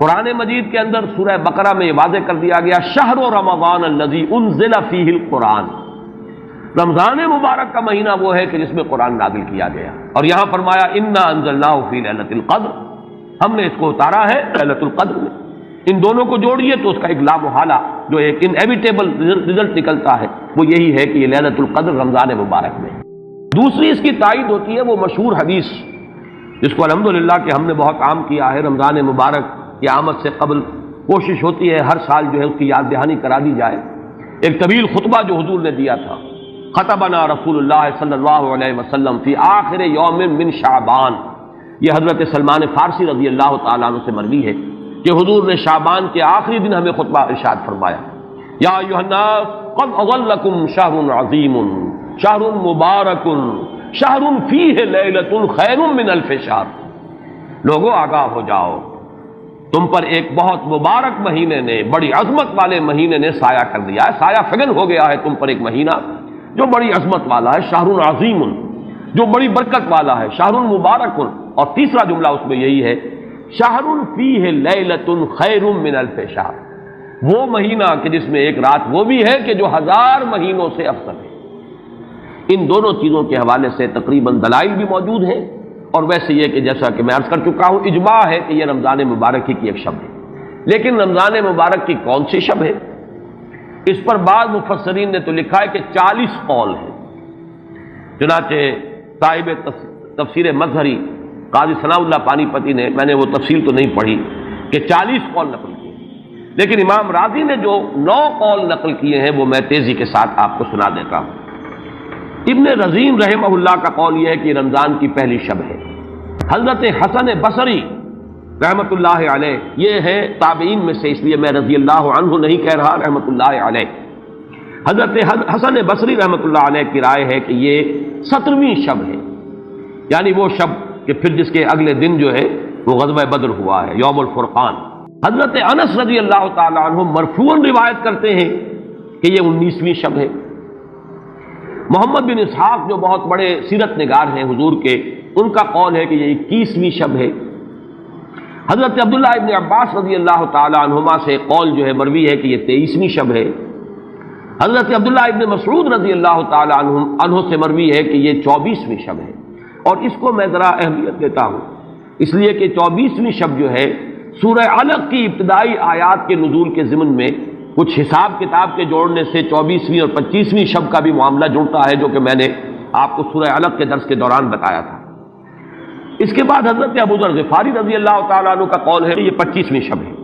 قرآن مجید کے اندر سورہ بقرہ میں یہ واضح کر دیا گیا شہر رمضان الذی انزل فیہ القرآن، رمضان مبارک کا مہینہ وہ ہے کہ جس میں قرآن نازل کیا گیا، اور یہاں فرمایا انا انزلناہ فی لیلۃ القدر، ہم نے اس کو اتارا ہے لیلۃ القدر میں۔ ان دونوں کو جوڑیے تو اس کا ایک لامحالہ جو ایک انیویٹیبل رزلٹ نکلتا ہے وہ یہی ہے کہ یہ لیلۃ القدر رمضان مبارک میں۔ دوسری اس کی تائید ہوتی ہے وہ مشہور حدیث جس کو الحمدللہ کہ ہم نے بہت عام کیا ہے، رمضان مبارک کی آمد سے قبل کوشش ہوتی ہے ہر سال جو ہے اس کی یاد دہانی کرا دی جائے۔ ایک طویل خطبہ جو حضور نے دیا تھا، خطبنا رسول اللہ صلی اللہ علیہ وسلم فی آخر یوم من شعبان، یہ حضرت سلمان فارسی رضی اللہ تعالیٰ عنہ سے مروی ہے کہ حضور نے شعبان کے آخری دن ہمیں خطبہ ارشاد فرمایا، یا ایھا الناس قد اظلکم شہر عظیم شہر مبارک شہر فیہ لیلۃ خیر من الف شہر، لوگوں آگاہ ہو جاؤ، تم پر ایک بہت مبارک مہینے نے، بڑی عظمت والے مہینے نے سایہ کر دیا ہے، سایہ فگن ہو گیا ہے تم پر ایک مہینہ جو بڑی عظمت والا ہے، شہر عظیم جو بڑی برکت والا ہے، شہر مبارک، اور تیسرا جملہ اس میں یہی ہے شہر فیہ لیلۃ خیر من الف شہر، وہ مہینہ کہ جس میں ایک رات وہ بھی ہے کہ جو 1000 مہینوں سے افضل ہے۔ ان دونوں چیزوں کے حوالے سے تقریباً دلائل بھی موجود ہیں، اور ویسے یہ کہ جیسا کہ میں عرض کر چکا ہوں اجماع ہے کہ یہ رمضان مبارک ہی کی ایک شب ہے۔ لیکن رمضان مبارک کی کون سی شب ہے، اس پر بعض مفسرین نے تو لکھا ہے کہ 40 قول ہیں۔ چنانچہ صاحب تفسیر مظہری قاضی ثناء اللہ پانی پتی نے، میں نے وہ تفصیل تو نہیں پڑھی، کہ 40 قول نقل کیے، لیکن امام راضی نے جو 9 قول نقل کیے ہیں وہ میں تیزی کے ساتھ آپ کو سنا دیتا ہوں۔ ابن رزین رحمہ اللہ کا قول یہ ہے کہ رمضان کی پہلی شب ہے۔ حضرت حسن بصری رحمۃ اللہ علیہ، یہ ہے تابعین میں سے، اس لیے میں رضی اللہ عنہ نہیں کہہ رہا، رحمۃ اللہ علیہ، حضرت حسن بصری رحمۃ اللہ علیہ کی رائے ہے کہ یہ 17ویں شب ہے، یعنی وہ شب کہ پھر جس کے اگلے دن جو ہے وہ غزوہ بدر ہوا ہے، یوم الفرقان۔ حضرت انس رضی اللہ تعالی عنہ مرفوعاً روایت کرتے ہیں کہ یہ 19ویں شب ہے۔ محمد بن اسحاق جو بہت بڑے سیرت نگار ہیں حضور کے، ان کا قول ہے کہ یہ 21ویں شب ہے۔ حضرت عبداللہ ابن عباس رضی اللہ تعالی عنہما سے قول جو ہے مروی ہے کہ یہ 23ویں شب ہے۔ حضرت عبداللہ ابن مسعود رضی اللہ تعالی عنہ سے مروی ہے کہ یہ 24ویں شب ہے، اور اس کو میں ذرا اہمیت دیتا ہوں اس لیے کہ 24ویں شب جو ہے سورہ علق کی ابتدائی آیات کے نزول کے ضمن میں کچھ حساب کتاب کے جوڑنے سے 24ویں اور 25ویں شب کا بھی معاملہ جڑتا ہے، جو کہ میں نے آپ کو سورہ علق کے درس کے دوران بتایا تھا۔ اس کے بعد حضرت ابو ذر غفاری رضی اللہ تعالیٰ عنہ کا قول ہے کہ یہ 25ویں شب ہے۔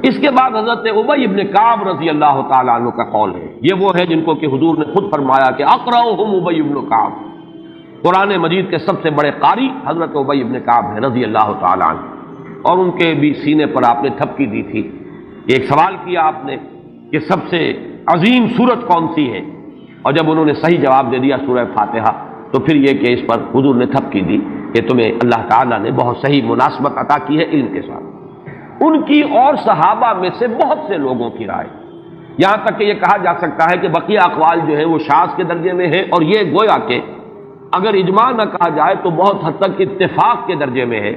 اس کے بعد حضرت ابی ابن کعب رضی اللہ تعالیٰ عنہ کا قول ہے، یہ وہ ہے جن کو کہ حضور نے خود فرمایا کہ اقرأہم ابی ابن کعب، قرآن مجید کے سب سے بڑے قاری حضرت ابی ابن کعب ہیں رضی اللہ تعالیٰ عنہ، اور ان کے بھی سینے پر آپ نے تھپکی دی تھی۔ ایک سوال کیا آپ نے کہ سب سے عظیم سورت کون سی ہے، اور جب انہوں نے صحیح جواب دے دیا سورہ فاتحہ، تو پھر یہ کہ اس پر حضور نے تھپکی دی کہ تمہیں اللہ تعالیٰ نے بہت صحیح مناسبت عطا کی ہے علم کے ساتھ۔ ان کی اور صحابہ میں سے بہت سے لوگوں کی رائے، یہاں تک کہ یہ کہا جا سکتا ہے کہ بقیہ اقوال جو ہیں وہ شاذ کے درجے میں ہیں، اور یہ گویا کہ اگر اجماع نہ کہا جائے تو بہت حد تک اتفاق کے درجے میں ہے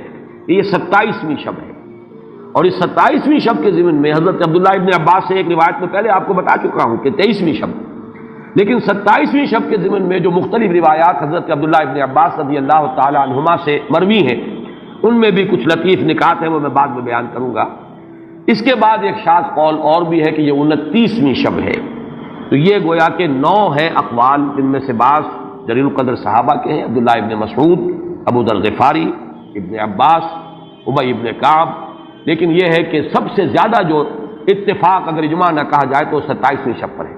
کہ یہ 27ویں شب ہے۔ اور اس 27ویں شب کے ضمن میں حضرت عبداللہ ابن عباس سے ایک روایت میں پہلے آپ کو بتا چکا ہوں کہ 23ویں شب، لیکن 27ویں شب کے ضمن میں جو مختلف روایات حضرت عبداللہ ابن عباس رضی اللہ تعالی عنہما سے مروی ہیں، ان میں بھی کچھ لطیف نکات ہیں، وہ میں بعد میں بیان کروں گا۔ اس کے بعد ایک شاذ قول اور بھی ہے کہ یہ 29ویں شب ہے۔ تو یہ گویا کہ 9 ہیں اقوال، جن میں سے بعض جلیل القدر صحابہ کے ہیں، عبداللہ ابن مسعود، ابو ذر غفاری، ابن عباس، ابی ابن کعب، لیکن یہ ہے کہ سب سے زیادہ جو اتفاق اگر اجماع نہ کہا جائے تو 27ویں شب پر ہے۔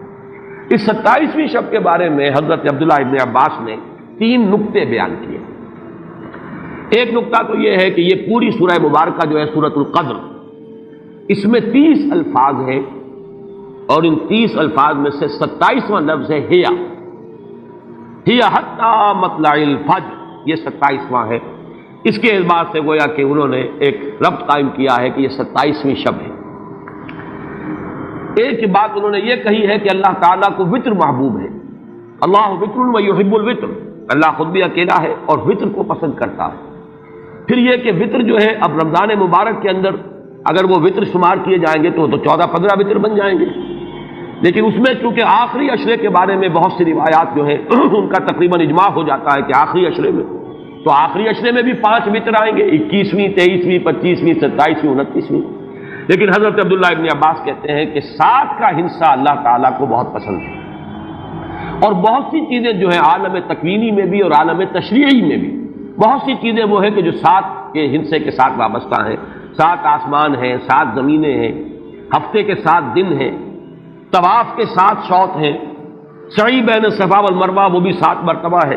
اس 27ویں شب کے بارے میں حضرت عبداللہ ابن عباس نے 3 نکتے بیان کیے۔ ایک نکتہ تو یہ ہے کہ یہ پوری سورہ مبارکہ جو ہے سورۃ القدر، اس میں 30 الفاظ ہیں، اور ان 30 الفاظ میں سے 27واں لفظ ہے ہیا حتی مطلع الفجر، یہ 27واں ہے۔ اس کے اعتبار سے گویا کہ انہوں نے ایک ربط قائم کیا ہے کہ یہ 27ویں شب ہے۔ ایک بات انہوں نے یہ کہی ہے کہ اللہ تعالیٰ کو وطر محبوب ہے، اللہ وطر و یحب الوطر، اللہ خود بھی اکیلا ہے اور وطر کو پسند کرتا ہے۔ پھر یہ کہ وطر جو ہے اب رمضان مبارک کے اندر اگر وہ وطر شمار کیے جائیں گے تو 14-15 وطر بن جائیں گے، لیکن اس میں چونکہ آخری عشرے کے بارے میں بہت سی روایات جو ہیں ان کا تقریباً اجماع ہو جاتا ہے کہ آخری عشرے میں، تو آخری عشرے میں بھی 5 وطر آئیں گے، 21ویں، 23ویں، 25ویں، 27ویں، 29ویں۔ لیکن حضرت عبداللہ ابن عباس کہتے ہیں کہ 7 کا ہندسہ اللہ تعالیٰ کو بہت پسند ہے، اور بہت سی چیزیں جو ہیں عالم تکوینی میں بھی اور عالم تشریعی میں بھی بہت سی چیزیں وہ ہیں کہ جو 7 کے ہندسے کے ساتھ وابستہ ہیں۔ 7 آسمان ہیں، 7 زمینیں ہیں، ہفتے کے 7 دن ہیں، طواف کے 7 شوط ہیں، سعی بین صفا والمروہ وہ بھی 7 مرتبہ ہے،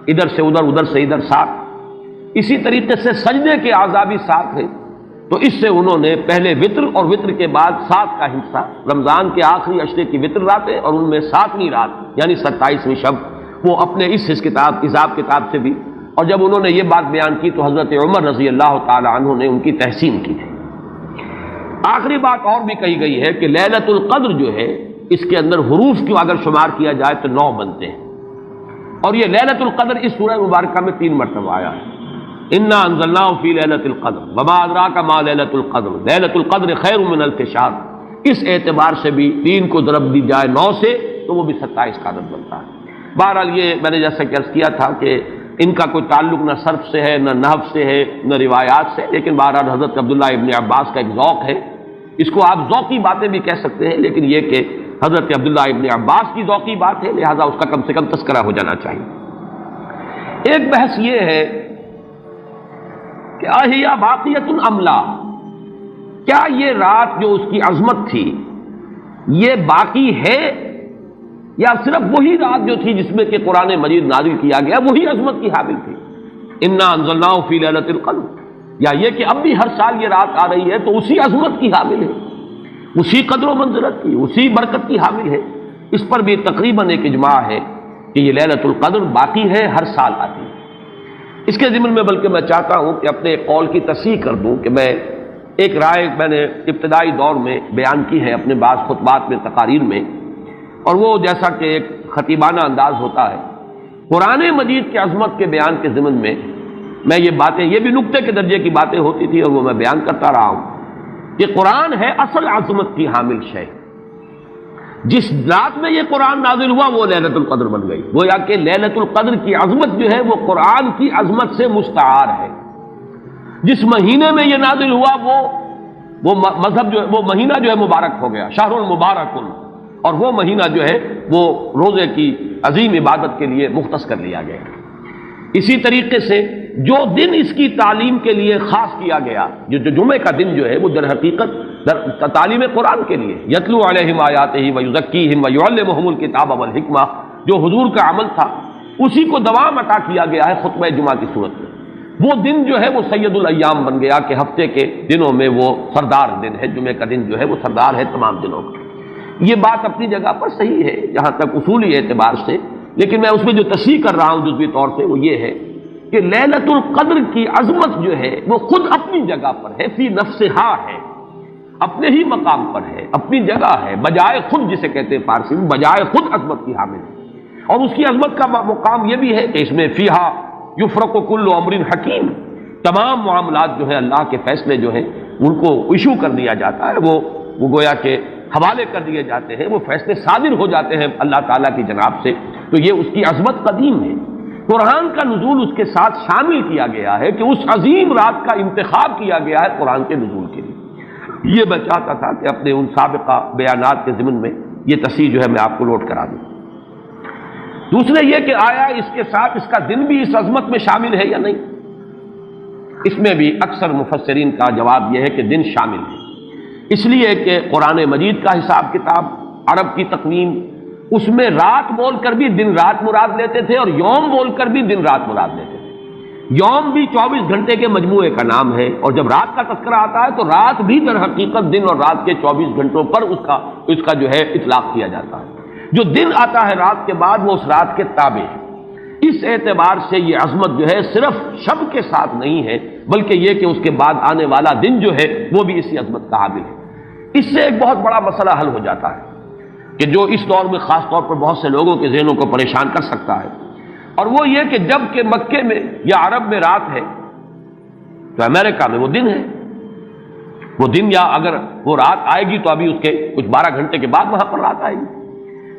ادھر سے ادھر، ادھر سے ادھر 7۔ اسی طریقے سے سجدے کے اعضاء بھی 7 ہیں، تو اس سے انہوں نے پہلے وطر اور وطر کے بعد 7 کا حصہ، رمضان کے آخری عشرے کی وطر راتیں اور ان میں 7ویں رات یعنی 27ویں شب، وہ اپنے اس حساب کتاب سے بھی، اور جب انہوں نے یہ بات بیان کی تو حضرت عمر رضی اللہ تعالی عنہ نے ان کی تحسین کی تھی۔ آخری بات اور بھی کہی گئی ہے کہ لیلۃ القدر جو ہے اس کے اندر حروف کو اگر شمار کیا جائے تو 9 بنتے ہیں، اور یہ لیلۃ القدر اس سورہ مبارکہ میں 3 مرتبہ آیا ہے۔ انا انزلناہ فی لیلۃ القدر وما ادراک ما لیلۃ القدر لیلۃ القدر خیر من الف شہر، اس اعتبار سے بھی 3 کو ضرب دی جائے 9 سے تو وہ بھی 27 کا عدد بنتا ہے۔ بہرحال یہ میں نے جیسا کہ عرض کیا تھا کہ ان کا کوئی تعلق نہ صرف سے ہے، نہ نحو سے ہے، نہ روایات سے، لیکن بہرحال حضرت عبداللہ ابن عباس کا ایک ذوق ہے، اس کو آپ ذوقی باتیں بھی کہہ سکتے ہیں، لیکن یہ کہ حضرت عبداللہ ابن عباس کی ذوقی بات ہے، لہذا اس کا کم سے کم تذکرہ ہو جانا چاہیے۔ ایک بحث یہ ہے کہ اہیا باقیۃ ام لا، کیا یہ رات جو اس کی عظمت تھی یہ باقی ہے، یا صرف وہی رات جو تھی جس میں کہ قرآن مجید نازل کیا گیا وہی عظمت کی حامل تھی، انا انزلناہ فی لیلۃ القدر، یا یہ کہ اب بھی ہر سال یہ رات آ رہی ہے تو اسی عظمت کی حامل ہے، اسی قدر و منزلت کی، اسی برکت کی حامل ہے۔ اس پر بھی تقریباً ایک اجماع ہے کہ یہ لیلۃ القدر باقی ہے، ہر سال آتی ہے۔ اس کے ضمن میں بلکہ میں چاہتا ہوں کہ اپنے قول کی تصحیح کر دوں کہ میں ایک رائے میں نے ابتدائی دور میں بیان کی ہے اپنے بعض خطبات میں، تقاریر میں، اور وہ جیسا کہ ایک خطیبانہ انداز ہوتا ہے، قرآن مجید کی عظمت کے بیان کے ضمن میں میں یہ باتیں، یہ بھی نکتے کے درجے کی باتیں ہوتی تھی اور وہ میں بیان کرتا رہا ہوں کہ قرآن ہے اصل عظمت کی حامل شے، جس رات میں یہ قرآن نازل ہوا وہ لیلۃ القدر بن گئی، گویا کہ لیلۃ القدر کی عظمت جو ہے وہ قرآن کی عظمت سے مستعار ہے۔ جس مہینے میں یہ نازل ہوا وہ مذہب جو ہے، وہ مہینہ جو ہے مبارک ہو گیا، شہر المبارک، اور وہ مہینہ جو ہے وہ روزے کی عظیم عبادت کے لیے مختص کر لیا گیا۔ اسی طریقے سے جو دن اس کی تعلیم کے لیے خاص کیا گیا، جو جمعے کا دن جو ہے وہ در حقیقت تعلیم قرآن کے لیے، یتلو علیہم آیاتہ ویزکیہم ویعلمہم الکتاب والحکمہ، جو حضور کا عمل تھا اسی کو دوام عطا کیا گیا ہے خطبہ جمعہ کی صورت میں۔ وہ دن جو ہے وہ سید الایام بن گیا کہ ہفتے کے دنوں میں وہ سردار دن ہے، جمعے کا دن جو ہے وہ سردار ہے تمام دنوں کا۔ یہ بات اپنی جگہ پر صحیح ہے جہاں تک اصولی اعتبار سے، لیکن میں اس میں جو تصحیح کر رہا ہوں جزوی طور سے وہ یہ ہے کہ لیلۃ القدر کی عظمت جو ہے وہ خود اپنی جگہ پر ہے، فی نفسہا ہے، اپنے ہی مقام پر ہے، اپنی جگہ ہے، بجائے خود، جسے کہتے ہیں فارسی میں بجائے خود عظمت کی حامل ہے۔ اور اس کی عظمت کا مقام یہ بھی ہے کہ اس میں فیہا یفرق کل امر حکیم، تمام معاملات جو ہے اللہ کے فیصلے جو ہیں ان کو ایشو کر دیا جاتا ہے، وہ گویا کہ حوالے کر دیے جاتے ہیں، وہ فیصلے صادر ہو جاتے ہیں اللہ تعالیٰ کی جناب سے، تو یہ اس کی عظمت قدیم ہے۔ قرآن کا نزول اس کے ساتھ شامل کیا گیا ہے کہ اس عظیم رات کا انتخاب کیا گیا ہے قرآن کے نزول کے لیے۔ یہ میں چاہتا تھا کہ اپنے ان سابقہ بیانات کے ضمن میں یہ تصحیح جو ہے میں آپ کو نوٹ کرا دوں۔ دوسرے یہ کہ آیا اس کے ساتھ اس کا دن بھی اس عظمت میں شامل ہے یا نہیں، اس میں بھی اکثر مفسرین کا جواب یہ ہے کہ دن شامل ہے، اس لیے کہ قرآن مجید کا حساب کتاب، عرب کی تقویم، اس میں رات بول کر بھی دن رات مراد لیتے تھے اور یوم بول کر بھی دن رات مراد لیتے تھے۔ یوم بھی 24 گھنٹے کے مجموعے کا نام ہے، اور جب رات کا تذکرہ آتا ہے تو رات بھی در حقیقت دن اور رات کے 24 گھنٹوں پر اس کا جو ہے اطلاق کیا جاتا ہے۔ جو دن آتا ہے رات کے بعد وہ اس رات کے تابع ہے۔ اس اعتبار سے یہ عظمت جو ہے صرف شب کے ساتھ نہیں ہے، بلکہ یہ کہ اس کے بعد آنے والا دن جو ہے وہ بھی اسی عظمت کا حامل ہے۔ اس سے ایک بہت بڑا مسئلہ حل ہو جاتا ہے کہ جو اس دور میں خاص طور پر بہت سے لوگوں کے ذہنوں کو پریشان کر سکتا ہے، اور وہ یہ کہ جب کہ مکے میں یا عرب میں رات ہے تو امریکہ میں وہ دن ہے۔ وہ دن یا اگر وہ رات آئے گی تو ابھی اس کے کچھ 12 گھنٹے کے بعد وہاں پر رات آئے گی۔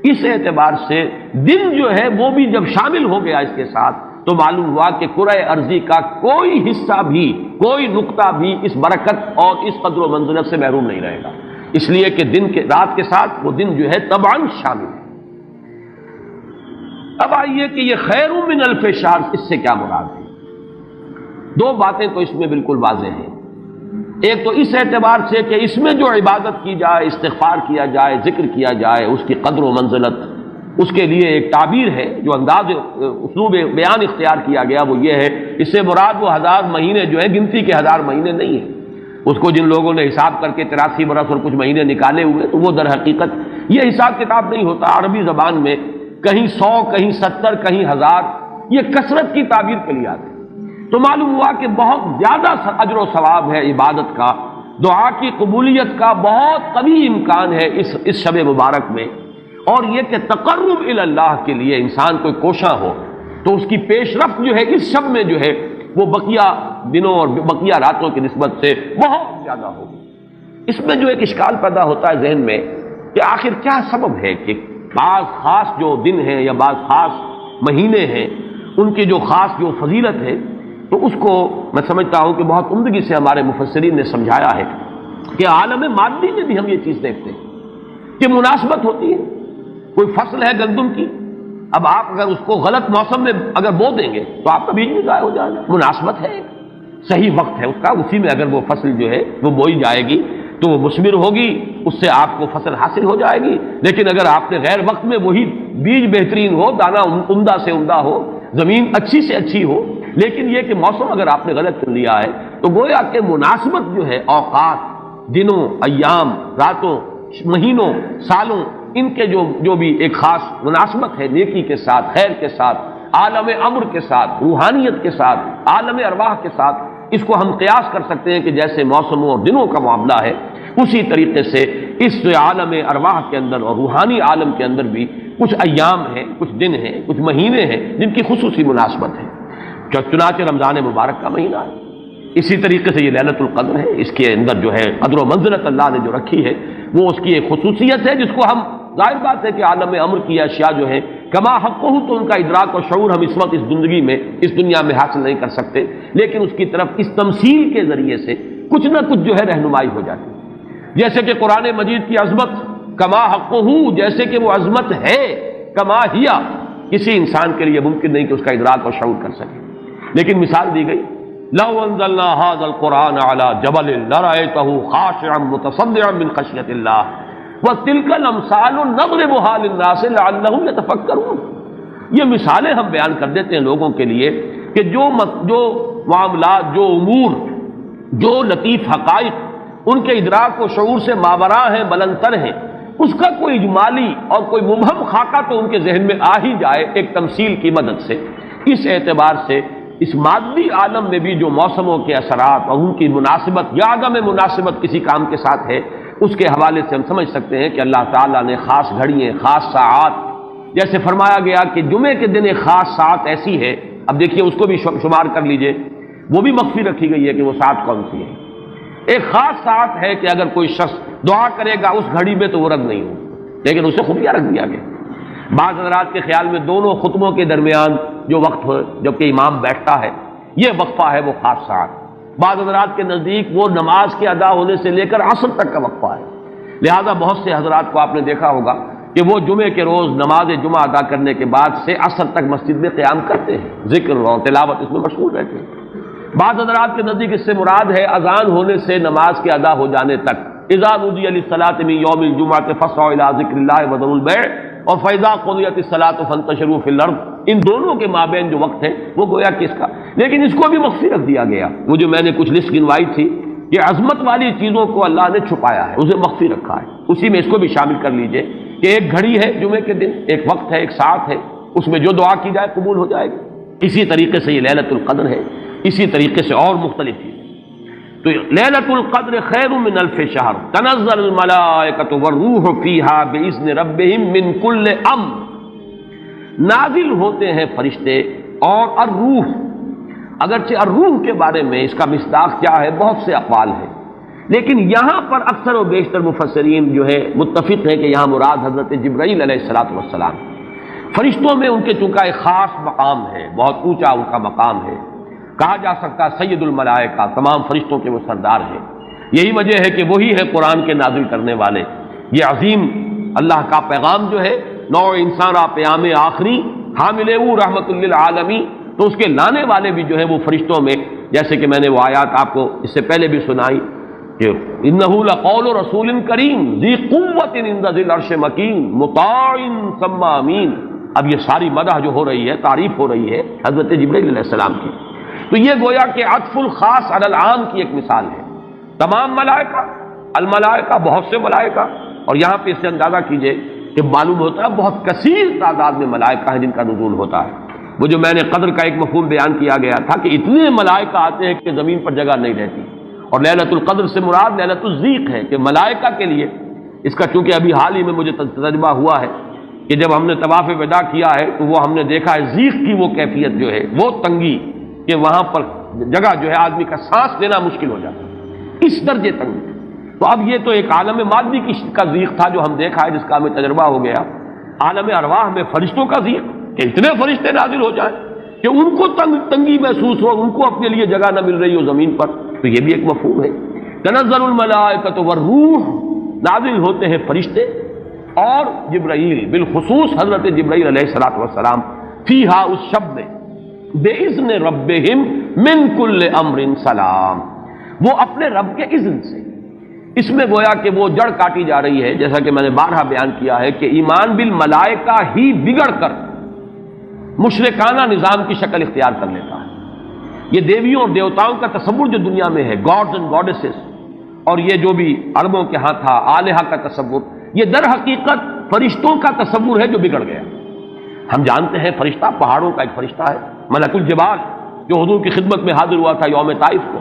اس اعتبار سے دن جو ہے وہ بھی جب شامل ہو گیا اس کے ساتھ تو معلوم ہوا کہ کرۂ ارضی کا کوئی حصہ بھی، کوئی نقطہ بھی اس برکت اور اس قدر و منزلت سے محروم نہیں رہے گا، اس لیے کہ دن کے رات کے ساتھ وہ دن جو ہے طبعاً شامل ہے۔ اب آئیے کہ یہ خیر من الف شہر، اس سے کیا مراد ہے؟ دو باتیں تو اس میں بالکل واضح ہیں۔ ایک تو اس اعتبار سے کہ اس میں جو عبادت کی جائے، استغفار کیا جائے، ذکر کیا جائے، اس کی قدر و منزلت، اس کے لیے ایک تعبیر ہے، جو انداز اسلوب بیان اختیار کیا گیا وہ یہ ہے، اس سے مراد وہ 1000 مہینے جو ہے گنتی کے 1000 مہینے نہیں ہیں۔ اس کو جن لوگوں نے حساب کر کے 83 برس اور کچھ مہینے نکالے ہوئے تو وہ در حقیقت یہ حساب کتاب نہیں ہوتا۔ عربی زبان میں کہیں 100، کہیں 70، کہیں 1000، یہ کثرت کی تعبیر کے لیے آتے ہیں۔ تو معلوم ہوا کہ بہت زیادہ اجر و ثواب ہے عبادت کا، دعا کی قبولیت کا بہت قوی امکان ہے اس شب مبارک میں، اور یہ کہ تقرب الی اللہ کے لیے انسان کوئی کوشاں ہو تو اس کی پیش رفت جو ہے اس شب میں جو ہے وہ بقیہ دنوں اور بقیہ راتوں کی نسبت سے بہت زیادہ ہوگی۔ اس میں جو ایک اشکال پیدا ہوتا ہے ذہن میں کہ آخر کیا سبب ہے کہ بعض خاص جو دن ہیں یا بعض خاص مہینے ہیں ان کی جو خاص جو فضیلت ہے، تو اس کو میں سمجھتا ہوں کہ بہت عمدگی سے ہمارے مفسرین نے سمجھایا ہے کہ عالم مادی میں بھی ہم یہ چیز دیکھتے ہیں کہ مناسبت ہوتی ہے۔ کوئی فصل ہے گندم کی، اب آپ اگر اس کو غلط موسم میں اگر بو دیں گے تو آپ کا بیج بھی ضائع ہو جائے گا۔ مناسبت ہے، صحیح وقت ہے اس کا، اسی میں اگر وہ فصل جو ہے وہ بوئی جائے گی تو وہ مثمر ہوگی، اس سے آپ کو فصل حاصل ہو جائے گی۔ لیکن اگر آپ نے غیر وقت میں وہی بیج بہترین ہو، دانہ عمدہ سے عمدہ ہو، زمین اچھی سے اچھی ہو، لیکن یہ کہ موسم اگر آپ نے غلط چن لیا ہے تو گویا کہ مناسبت جو ہے اوقات، دنوں، ایام، راتوں، مہینوں، سالوں، ان کے جو بھی ایک خاص مناسبت ہے نیکی کے ساتھ، خیر کے ساتھ، عالم امر کے ساتھ، روحانیت کے ساتھ، عالم ارواح کے ساتھ، اس کو ہم قیاس کر سکتے ہیں کہ جیسے موسموں اور دنوں کا معاملہ ہے اسی طریقے سے اس عالم ارواح کے اندر اور روحانی عالم کے اندر بھی کچھ ایام ہیں، کچھ دن ہیں، کچھ مہینے ہیں جن کی خصوصی مناسبت ہے۔ چنانچہ رمضان مبارک کا مہینہ ہے، اسی طریقے سے یہ لیلۃ القدر ہے، اس کے اندر جو ہے قدر و منزلت اللہ نے جو رکھی ہے وہ اس کی ایک خصوصیت ہے جس کو ہم ظاہر بات ہے کہ عالم امر کی اشیاء جو ہیں کما حق ہو تو ان کا ادراک اور شعور ہم اس وقت اس زندگی میں اس دنیا میں حاصل نہیں کر سکتے، لیکن اس کی طرف اس تمثیل کے ذریعے سے کچھ نہ کچھ جو ہے رہنمائی ہو جاتی ہے۔ جیسے کہ قرآن مجید کی عظمت کما حق ہو، جیسے کہ وہ عظمت ہے، کما ہیا کسی انسان کے لیے ممکن نہیں کہ اس کا ادراک اور شعور کر سکے، لیکن مثال دی گئی لو انزلنا هذا القرآن على جبل لرأيته خاشعا متصدعا من خشية الله وتلك الامثال نضربها للناس لعلهم يتفكرون۔ یہ مثالیں ہم بیان کر دیتے ہیں لوگوں کے لیے کہ جو معاملات، جو امور، جو لطیف حقائق ان کے ادراک و شعور سے ماوراء ہیں، بلندتر ہیں، اس کا کوئی اجمالی اور کوئی مبہم خاکہ تو ان کے ذہن میں آ ہی جائے ایک تمثیل کی مدد سے۔ اس اعتبار سے اس مادی عالم میں بھی جو موسموں کے اثرات اور ان کی مناسبت یا عدم مناسبت کسی کام کے ساتھ ہے، اس کے حوالے سے ہم سمجھ سکتے ہیں کہ اللہ تعالیٰ نے خاص گھڑیاں، خاص ساعات، جیسے فرمایا گیا کہ جمعے کے دن ایک خاص ساعت ایسی ہے، اب دیکھیے اس کو بھی شمار کر لیجئے، وہ بھی مخفی رکھی گئی ہے کہ وہ ساعت کون سی ہے۔ ایک خاص ساعت ہے کہ اگر کوئی شخص دعا کرے گا اس گھڑی میں تو وہ رد نہیں ہو، لیکن اسے خفیہ رکھ دیا گیا۔ بعض حضرات کے خیال میں دونوں خطبوں کے درمیان جو وقت ہو جبکہ امام بیٹھتا ہے یہ وقفہ ہے وہ خاص ساعت، بعض حضرات کے نزدیک وہ نماز کے ادا ہونے سے لے کر عصر تک کا وقفہ ہے۔ لہذا بہت سے حضرات کو آپ نے دیکھا ہوگا کہ وہ جمعے کے روز نماز جمعہ ادا کرنے کے بعد سے عصر تک مسجد میں قیام کرتے ہیں، ذکر اور تلاوت اس میں مشغول رہتے ہیں۔ بعض حضرات کے نزدیک اس سے مراد ہے اذان ہونے سے نماز کے ادا ہو جانے تک، اذا نودی للصلاۃ من یوم الجمعۃ فاسعوا الی ذکر اللہ وذروا البیع اور فاذا قضیت الصلاۃ فانتشروا فی الارض، ان دونوں کے مابین جو وقت ہے وہ گویا کہ اس کا، لیکن اس کو بھی مخفی رکھ دیا گیا۔ وہ جو میں نے کچھ لسٹ گنوائی تھی، یہ عظمت والی چیزوں کو اللہ نے چھپایا ہے، اسے مخفی رکھا ہے، اسی میں اس کو بھی شامل کر لیجئے کہ ایک گھڑی ہے جمعے کے دن، ایک وقت ہے، ایک ساعت ہے، اس میں جو دعا کی جائے قبول ہو جائے گی۔ اسی طریقے سے یہ لیلۃ القدر ہے، اسی طریقے سے اور مختلف چیزیں۔ تو لیلۃ القدر خیر من الف شہر تنزل الملائکۃ والروح فیہا باذن ربہم من کل امر، نازل ہوتے ہیں فرشتے اور الروح، اگرچہ الروح کے بارے میں اس کا مصداق کیا ہے بہت سے اقوال ہیں، لیکن یہاں پر اکثر و بیشتر مفسرین جو ہے متفق ہیں کہ یہاں مراد حضرت جبرائیل علیہ الصلوۃ والسلام، فرشتوں میں ان کے چونکہ ایک خاص مقام ہے، بہت اونچا ان کا مقام ہے، کہا جا سکتا سید الملائکہ، تمام فرشتوں کے وہ سردار ہیں۔ یہی وجہ ہے کہ وہی ہے قرآن کے نازل کرنے والے، یہ عظیم اللہ کا پیغام جو ہے، نوع انسان پیام آخری حامل او رحمت للعالمین، تو اس کے لانے والے بھی جو ہے وہ فرشتوں میں، جیسے کہ میں نے وہ آیات آپ کو اس سے پہلے بھی سنائی کہ انہ لقول رسول کریم ذی قوت عند ذی العرش مکین مطاع ثم امین۔ اب یہ ساری مدح جو ہو رہی ہے، تعریف ہو رہی ہے حضرت جبرائیل علیہ السلام کی، تو یہ گویا کہ عطف الخاص علی العام کی ایک مثال ہے۔ تمام ملائکہ، الملائکہ بہت سے ملائکہ، اور یہاں پہ اس سے اندازہ کیجئے کہ معلوم ہوتا ہے بہت کثیر تعداد میں ملائکہ ہیں جن کا نزول ہوتا ہے۔ وہ جو میں نے قدر کا ایک مفہوم بیان کیا گیا تھا کہ اتنے ملائکہ آتے ہیں کہ زمین پر جگہ نہیں رہتی، اور لیلۃ القدر سے مراد لیلۃ الضیق ہے کہ ملائکہ کے لیے اس کا، چونکہ ابھی حال ہی میں مجھے تجربہ ہوا ہے کہ جب ہم نے طواف وداع کیا ہے تو وہ ہم نے دیکھا ہے ضیق کی وہ کیفیت جو ہے، وہ تنگی کہ وہاں پر جگہ جو ہے آدمی کا سانس لینا مشکل ہو جاتا ہے، اس درجے تنگی۔ تو اب یہ تو ایک عالم مادی کا ضیق تھا جو ہم دیکھا ہے، جس کا ہمیں تجربہ ہو گیا۔ عالم ارواح میں فرشتوں کا ضیق کہ اتنے فرشتے نازل ہو جائیں کہ ان کو تنگی محسوس ہو، ان کو اپنے لیے جگہ نہ مل رہی ہو زمین پر، تو یہ بھی ایک مفہوم ہے۔ تنزل الملائکۃ والروح، نازل ہوتے ہیں فرشتے اور جبرائیل، بالخصوص حضرت جبرائیل علیہ الصلوۃ والسلام، فیہا اس شب میں، بِإِذْنِ رَبِّهِمْ مِنْ كُلِّ أَمْرٍ سلام، وہ اپنے رب کے اذن سے۔ اس میں گویا کہ وہ جڑ کاٹی جا رہی ہے، جیسا کہ میں نے بارہا بیان کیا ہے کہ ایمان بالملائکہ ہی بگڑ کر مشرکانہ نظام کی شکل اختیار کر لیتا ہے۔ یہ دیویوں اور دیوتاؤں کا تصور جو دنیا میں ہے، گاڈز اینڈ گاڈیسز، اور یہ جو بھی عربوں کے ہاں تھا آلہہ کا تصور، یہ در حقیقت فرشتوں کا تصور ہے جو بگڑ گیا۔ ہم جانتے ہیں فرشتہ پہاڑوں کا ایک فرشتہ ہے، ملک الجبال، جو حضور کی خدمت میں حاضر ہوا تھا یوم طائف کو،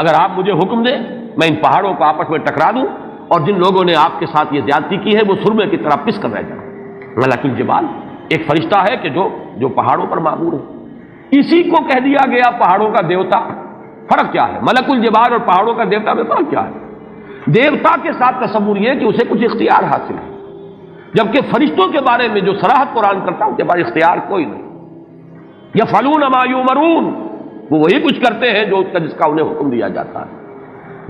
اگر آپ مجھے حکم دیں میں ان پہاڑوں کو آپس میں ٹکرا دوں اور جن لوگوں نے آپ کے ساتھ یہ زیادتی کی ہے وہ سرمے کی طرح پس کر رہ جائیں۔ ملک الجبال ایک فرشتہ ہے کہ جو پہاڑوں پر معمور ہے، اسی کو کہہ دیا گیا پہاڑوں کا دیوتا۔ فرق کیا ہے ملک الجبال اور پہاڑوں کا دیوتا میں؟ فرق کیا ہے؟ دیوتا کے ساتھ تصور یہ کہ اسے کچھ اختیار حاصل ہے، جبکہ فرشتوں کے بارے میں جو صراحت قرآن کرتا ہے ان کے پاس اختیار کوئی نہیں۔ یفعلون ما یؤمرون، وہ وہی کچھ کرتے ہیں جو جس کا انہیں حکم دیا جاتا ہے۔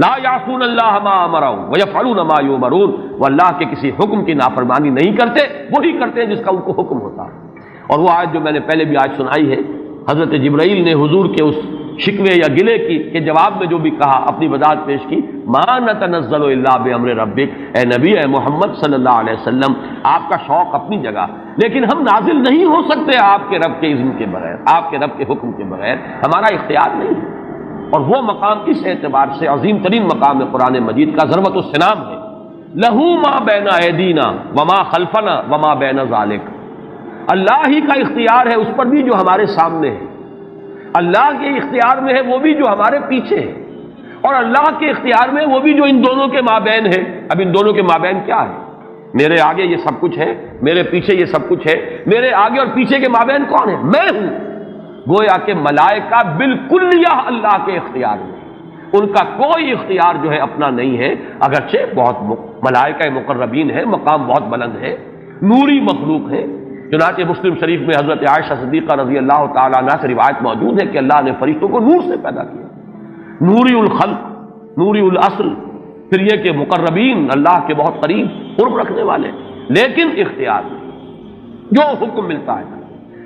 لا یعصون اللہ ما امرهم ویفعلون ما یؤمرون، وہ اللہ کے کسی حکم کی نافرمانی نہیں کرتے، وہی کرتے ہیں جس کا ان کو حکم ہوتا ہے۔ اور وہ آیت جو میں نے پہلے بھی آج سنائی ہے، حضرت جبرائیل نے حضور کے اس شکوے یا گلے کے جواب میں جو بھی کہا، اپنی وضاحت پیش کی، ما نتنزل الا بامر ربک، اے نبی، اے محمد صلی اللہ علیہ وسلم، آپ کا شوق اپنی جگہ، لیکن ہم نازل نہیں ہو سکتے آپ کے رب کے اذن کے بغیر، آپ کے رب کے حکم کے بغیر، ہمارا اختیار نہیں ہے۔ اور وہ مقام اس اعتبار سے عظیم ترین مقام ہے قرآن مجید کا، ضربۃ السلام ہے، لہو ما بین ایدینا وما خلفنا وما بین ذالک، اللہ ہی کا اختیار ہے اس پر بھی جو ہمارے سامنے ہے، اللہ کے اختیار میں ہے وہ بھی جو ہمارے پیچھے ہے، اور اللہ کے اختیار میں وہ بھی جو ان دونوں کے مابین ہے۔ اب ان دونوں کے مابین کیا ہے؟ میرے آگے یہ سب کچھ ہے، میرے پیچھے یہ سب کچھ ہے، میرے آگے اور پیچھے کے مابین کون ہے؟ میں ہوں۔ گویا کہ ملائکہ بالکل اللہ کے اختیار میں، ان کا کوئی اختیار جو ہے اپنا نہیں ہے، اگرچہ بہت ملائکہ مقربین ہے، مقام بہت بلند ہے، نوری مخلوق ہے۔ چنانچہ مسلم شریف میں حضرت عائشہ صدیقہ رضی اللہ تعالیٰ عنہا سے روایت موجود ہے کہ اللہ نے فرشتوں کو نور سے پیدا کیا، نوری الخلق، نوری الاصل، پھر یہ کہ مقربین، اللہ کے بہت قریب قرب رکھنے والے، لیکن اختیار نہیں، جو حکم ملتا ہے۔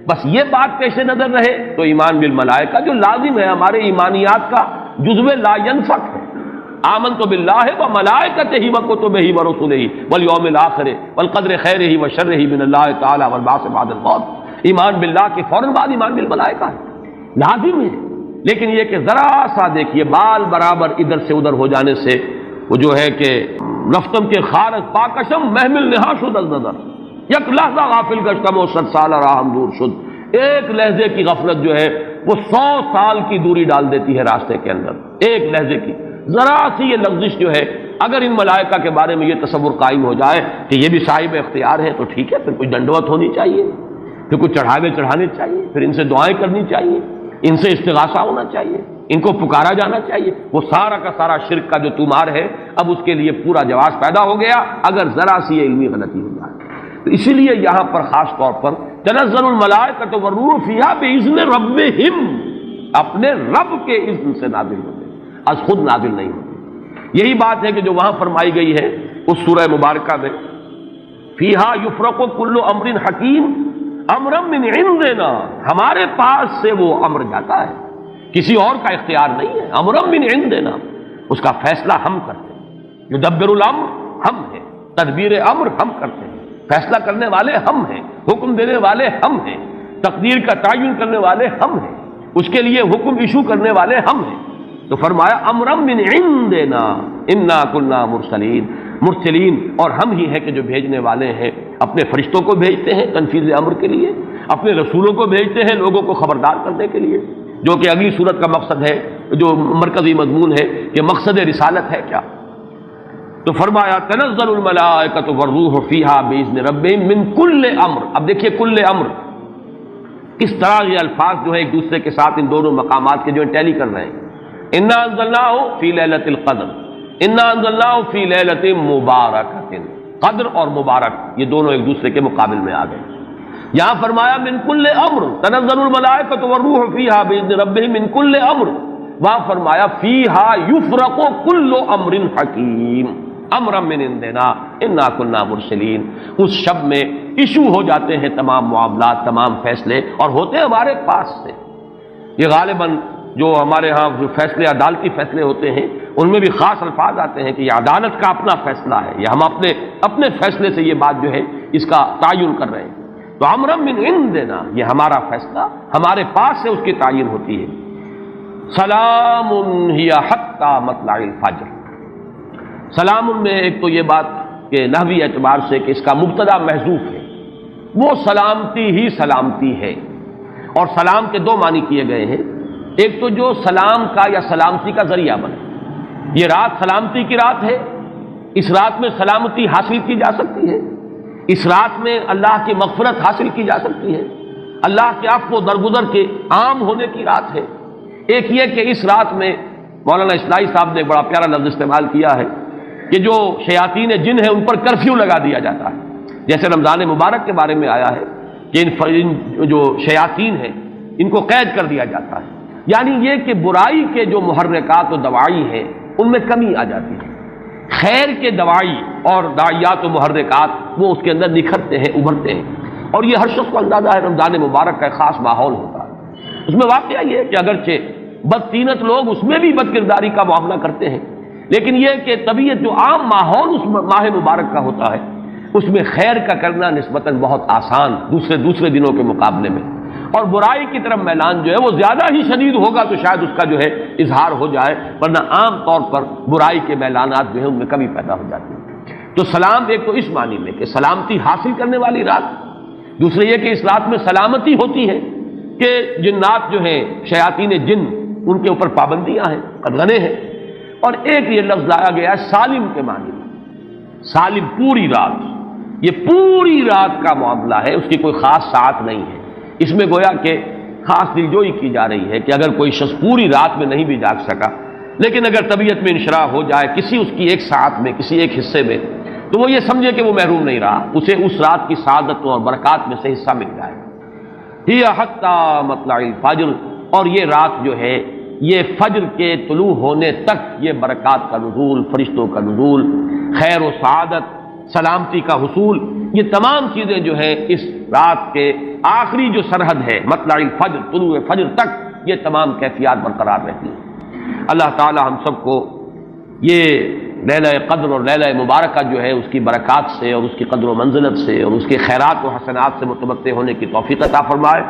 بس یہ بات پیش نظر رہے تو ایمان بالملائکہ جو لازم ہے، ہمارے ایمانیات کا جزو لا ینفک ہے، آمنت باللہ و ملائکتہ و کتبہ و رسلہ والیوم الآخر والقدر خیرہ و شرہ من اللہ تعالی والبعث بعد الموت۔ ایمان باللہ کے فوراً بعد ایمان بالملائکہ ہے، لازم ہے۔ لیکن یہ کہ ذرا سا دیکھیے بال برابر ادھر سے ادھر ہو جانے سے وہ جو ہے کہ رفتم کے خارج پاکشم محمل نہا شد از نظر، یک لحظہ غافل گشتم و 100 سال راہم دور شد۔ ایک لحظے کی غفلت جو ہے وہ 100 سال کی دوری ڈال دیتی ہے راستے کے اندر، ایک لحظے کی ذرا سی یہ لغزش جو ہے، اگر ان ملائکہ کے بارے میں یہ تصور قائم ہو جائے کہ یہ بھی صاحب اختیار ہے تو ٹھیک ہے، پھر کچھ دنڈوت ہونی چاہیے، پھر کچھ چڑھاوے چڑھانے چاہیے، پھر ان سے دعائیں کرنی چاہیے، ان سے استغاثہ ہونا چاہیے، ان کو پکارا جانا چاہیے۔ وہ سارا کا سارا شرک کا جو تمار ہے اب اس کے لیے پورا جواز پیدا ہو گیا اگر ذرا سی یہ علمی غلطی ہو جائے۔ تو اسی لیے یہاں پر خاص طور پر تنزل الملائکۃ والروح فیہا بإذن ربہم، اپنے رب کے اذن سے نازل ہوتے ہیں، از خود نازل نہیں ہوتے۔ یہی بات ہے کہ جو وہاں فرمائی گئی ہے اس سورہ مبارکہ میں، فیہا یفرق کل امر حکیم امرا من عندنا، ہمارے پاس سے وہ امر جاتا ہے، کسی اور کا اختیار نہیں ہے، امرا من عندنا، اس کا فیصلہ ہم کرتے ہیں، یدبر الامر ہم ہیں، تدبیر امر ہم کرتے ہیں، فیصلہ کرنے والے ہم ہیں، حکم دینے والے ہم ہیں، تقدیر کا تعین کرنے والے ہم ہیں، اس کے لیے حکم ایشو کرنے والے ہم ہیں۔ تو فرمایا امرا من عندنا انا کنا مرسلین، اور ہم ہی ہیں کہ جو بھیجنے والے ہیں، اپنے فرشتوں کو بھیجتے ہیں تنفیذ امر کے لیے، اپنے رسولوں کو بھیجتے ہیں لوگوں کو خبردار کرنے کے لیے، جو کہ اگلی صورت کا مقصد ہے، جو مرکزی مضمون ہے کہ مقصد رسالت ہے کیا۔ تو فرمایا تنزل الملائکۃ والروح فیہا باذن ربہم من کل امر۔ اب دیکھیے کل امر کس طرح یہ الفاظ جو ہے ایک دوسرے کے ساتھ ان دونوں مقامات کے جو ٹیلی کر رہے ہیں۔ انا انزلناہ فی لیلۃ القدر، انا انزلناہ فی لیلۃ مبارکۃ، قدر اور مبارک یہ دونوں ایک دوسرے کے مقابل میں آ گئے۔ یہاں فرمایا من کل امر، تنزل الملائکۃ والروح فیہا باذن ربہم من کل امر، وہاں فرمایا فیہا یفرق کل امر حکیم امرا من عندنا انا کنا مرسلین۔ اس شب میں ایشو ہو جاتے ہیں تمام معاملات، تمام فیصلے، اور ہوتے ہمارے پاس سے۔ یہ غالباً جو ہمارے ہاں جو فیصلے عدالتی فیصلے ہوتے ہیں ان میں بھی خاص الفاظ آتے ہیں کہ یہ عدالت کا اپنا فیصلہ ہے، یہ ہم اپنے فیصلے سے یہ بات جو ہے اس کا تعین کر رہے ہیں۔ تو امرا من عندنا یہ ہمارا فیصلہ ہمارے پاس سے اس کی تعین ہوتی ہے۔ سلام ہی حتی مطلع الفجر، سلام میں ایک تو یہ بات کہ نحوی اعتبار سے کہ اس کا مبتدا محذوف ہے، وہ سلامتی ہی سلامتی ہے، اور سلام کے دو معنی کیے گئے ہیں، ایک تو جو سلام کا یا سلامتی کا ذریعہ بنے، یہ رات سلامتی کی رات ہے، اس رات میں سلامتی حاصل کی جا سکتی ہے، اس رات میں اللہ کی مغفرت حاصل کی جا سکتی ہے، اللہ کے عفو و درگزر کے عام ہونے کی رات ہے۔ ایک یہ کہ اس رات میں مولانا اسلائی صاحب نے ایک بڑا پیارا لفظ استعمال کیا ہے کہ جو شیاطین جن ہیں ان پر کرفیو لگا دیا جاتا ہے، جیسے رمضان مبارک کے بارے میں آیا ہے کہ ان جو شیاطین ہیں ان کو قید کر دیا جاتا ہے، یعنی یہ کہ برائی کے جو محرکات و دوائی ہیں ان میں کمی آ جاتی ہے، خیر کے دوائی اور داعیات و محرکات وہ اس کے اندر نکھرتے ہیں، ابھرتے ہیں، اور یہ ہر شخص کو اندازہ ہے رمضان مبارک کا ایک خاص ماحول ہوتا ہے۔ اس میں واقعہ یہ ہے کہ اگرچہ بدطینت لوگ اس میں بھی بد کرداری کا معاملہ کرتے ہیں، لیکن یہ کہ طبیعت جو عام ماحول اس ماہ مبارک کا ہوتا ہے اس میں خیر کا کرنا نسبتاً بہت آسان دوسرے دنوں کے مقابلے میں، اور برائی کی طرف میلان جو ہے وہ زیادہ ہی شدید ہوگا تو شاید اس کا جو ہے اظہار ہو جائے، ورنہ عام طور پر برائی کے میلانات جو ہیں ان میں کمی پیدا ہو جاتی ہے۔ تو سلام ایک تو اس معنی میں کہ سلامتی حاصل کرنے والی رات، دوسرے یہ کہ اس رات میں سلامتی ہوتی ہے کہ جنات جو ہیں شیاطین جن ان کے اوپر پابندیاں ہیں، قدغنے ہیں، اور ایک یہ لفظ لایا گیا ہے سالم کے معنی میں، سالم پوری رات، یہ پوری رات کا معاملہ ہے، اس کی کوئی خاص ساعت نہیں ہے، اس میں گویا کہ خاص دلجوئی کی جا رہی ہے کہ اگر کوئی شخص پوری رات میں نہیں بھی جاگ سکا لیکن اگر طبیعت میں انشراح ہو جائے کسی اس کی ایک ساعت میں، کسی ایک حصے میں، تو وہ یہ سمجھے کہ وہ محروم نہیں رہا، اسے اس رات کی سعادتوں اور برکات میں سے حصہ مل جائے۔ ہی حتی مطلع الفجر، اور یہ رات جو ہے یہ فجر کے طلوع ہونے تک یہ برکات کا نزول، فرشتوں کا نزول، خیر و سعادت، سلامتی کا حصول، یہ تمام چیزیں جو ہیں اس رات کے آخری جو سرحد ہے مطلع الفجر، طلوع فجر تک یہ تمام کیفیات برقرار رہتی ہیں۔ اللہ تعالی ہم سب کو یہ لیلہ قدر اور لیلہ مبارکہ جو ہے اس کی برکات سے اور اس کی قدر و منزلت سے اور اس کے خیرات و حسنات سے متمتع ہونے کی توفیق عطا فرمائے۔